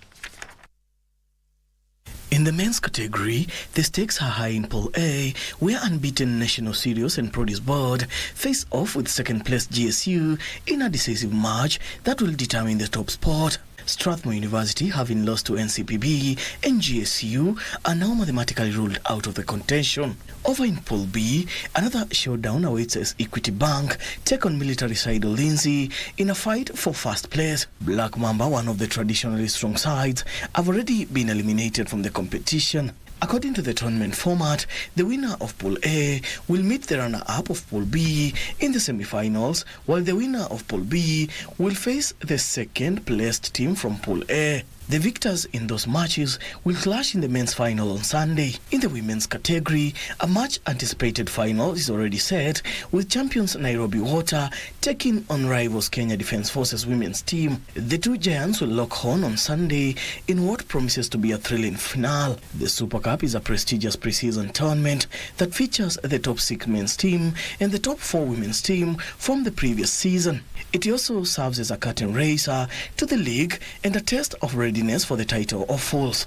[SPEAKER 14] In the men's category, the stakes are high in Pool A, where unbeaten National Cereals and Produce Board face off with second-place GSU in a decisive match that will determine the top spot. Strathmore University, having lost to NCPB, and GSU are now mathematically ruled out of the contention. Over in Pool B, another showdown awaits as Equity Bank take on military side Lindsay in a fight for first place. Black Mamba, one of the traditionally strong sides, have already been eliminated from the competition. According to the tournament format, the winner of Pool A will meet the runner-up of Pool B in the semi-finals, while the winner of Pool B will face the second-placed team from Pool A. The victors in those matches will clash in the men's final on Sunday. In the women's category, a much-anticipated final is already set, with champions Nairobi Water taking on rivals Kenya Defence Forces women's team. The two giants will lock horn on Sunday in what promises to be a thrilling finale. The Super Cup is a prestigious pre-season tournament that features the top 6 men's team and the top 4 women's team from the previous season. It also serves as a curtain raiser to the league and a test of readiness for the title of fourth.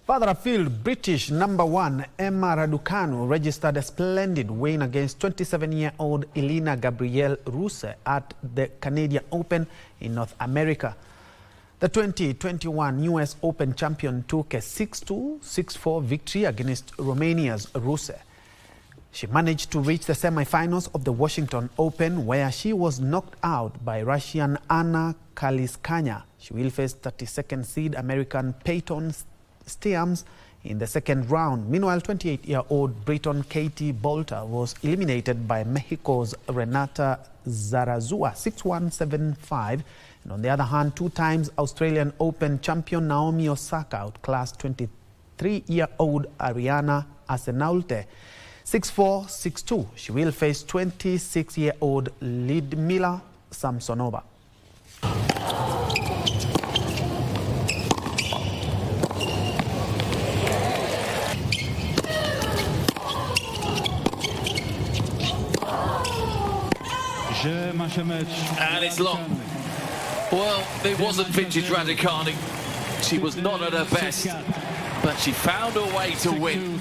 [SPEAKER 11] Further afield, British #1 Emma Raducanu registered a splendid win against 27-year-old Elena Gabrielle Ruse at the Canadian Open in North America. The 2021 US Open champion took a 6-2, 6-4 victory against Romania's Ruse. She managed to reach the semi-finals of the Washington Open, where she was knocked out by Russian Anna Kaliskanya. She will face 32nd seed American Peyton Stearns in the second round. Meanwhile, 28-year-old Briton Katie Bolter was eliminated by Mexico's Renata Zarazua 6-1, 7-5. And on the other hand, 2 times Australian Open champion Naomi Osaka outclassed 23-year-old Ariana Arsenaulte 6-4, 6-2. She will face 26-year-old Lidmila Samsonova.
[SPEAKER 15] And it's long. Well, it wasn't vintage Raducanu. She was not at her best, but she found her way to win.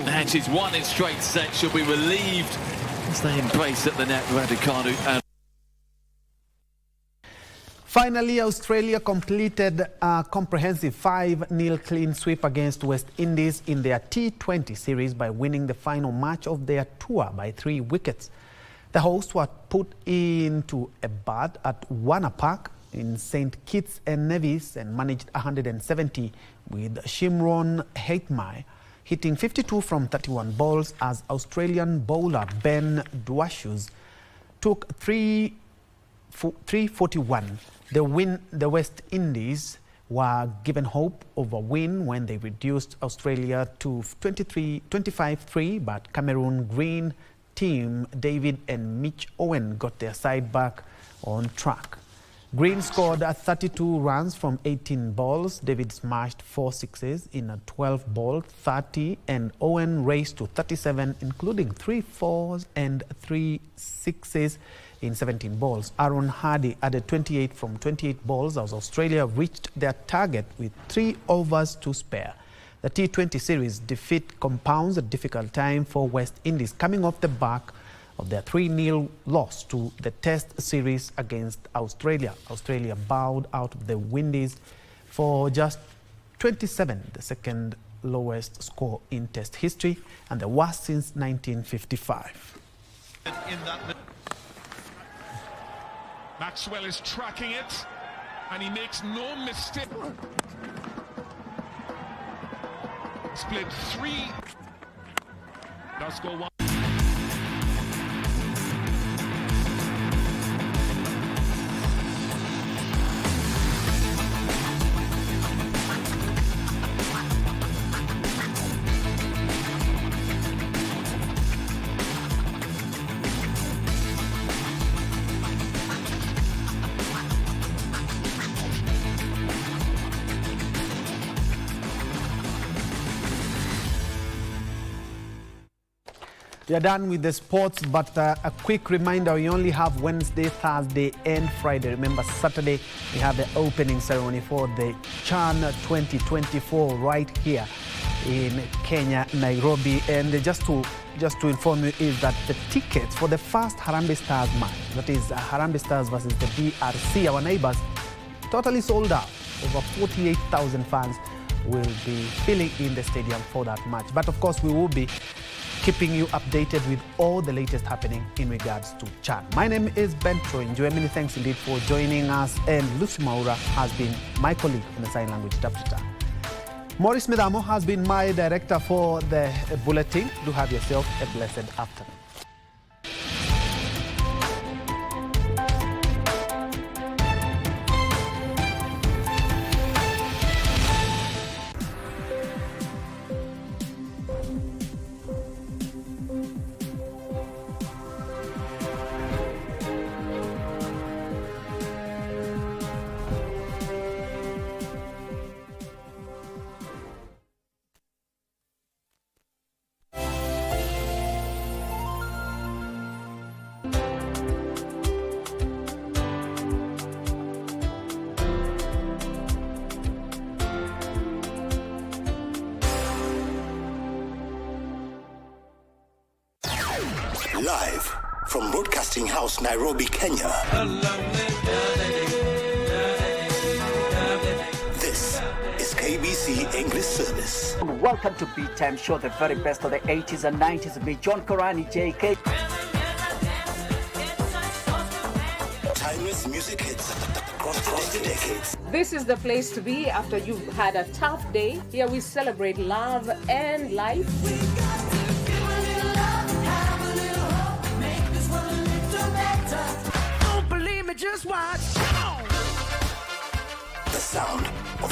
[SPEAKER 15] And she's won in straight sets. She'll be relieved as they embrace at the net Raducanu and
[SPEAKER 11] Finally, Australia completed a comprehensive 5-0 clean sweep against West Indies in their T20 series by winning the final match of their tour by 3 wickets. The hosts were put into a berth at Warner Park in St Kitts and Nevis and managed 170 with Shimron Heitmai hitting 52 from 31 balls as Australian bowler Ben Dwashus took 341. The West Indies were given hope of a win when they reduced Australia to 25-3, but Cameroon Green team David and Mitch Owen got their side back on track. Green scored 32 runs from 18 balls. David smashed 4 sixes in a 12-ball 30, and Owen raced to 37, including 3 fours and 3 sixes in 17 balls. Aaron Hardy added 28 from 28 balls as Australia reached their target with 3 overs to spare. The T20 series defeat compounds a difficult time for West Indies, coming off the back of their 3-0 loss to the Test series against Australia. Australia bowed out of the Windies for just 27, the second lowest score in Test history and the worst since 1955.
[SPEAKER 3] Maxwell is tracking it, and he makes no mistake. Split 3. Does go 1.
[SPEAKER 11] We are done with the sports, but a quick reminder, we only have Wednesday, Thursday and Friday. Remember, Saturday we have the opening ceremony for the Chan 2024 right here in Kenya, Nairobi. And just to inform you is that the tickets for the first Harambee Stars match, that is Harambee Stars versus the DRC, our neighbors, totally sold out. Over 48,000 fans will be filling in the stadium for that match. But of course, we will be keeping you updated with all the latest happening in regards to Chan. My name is Bentro Njue. Many thanks indeed for joining us, and Lucy Maura has been my colleague in the sign language interpreter. Maurice Medamo has been my director for the bulletin. Do have yourself a blessed afternoon.
[SPEAKER 16] Live from Broadcasting House, Nairobi, Kenya. This is KBC English Service.
[SPEAKER 17] Welcome to Beat Time Show, the very best of the 80s and 90s with me, John Korani, JK.
[SPEAKER 16] Timeless music hits across the decades.
[SPEAKER 18] This is the place to be after you've had a tough day. Here we celebrate love and life.
[SPEAKER 16] Just watch. The sound of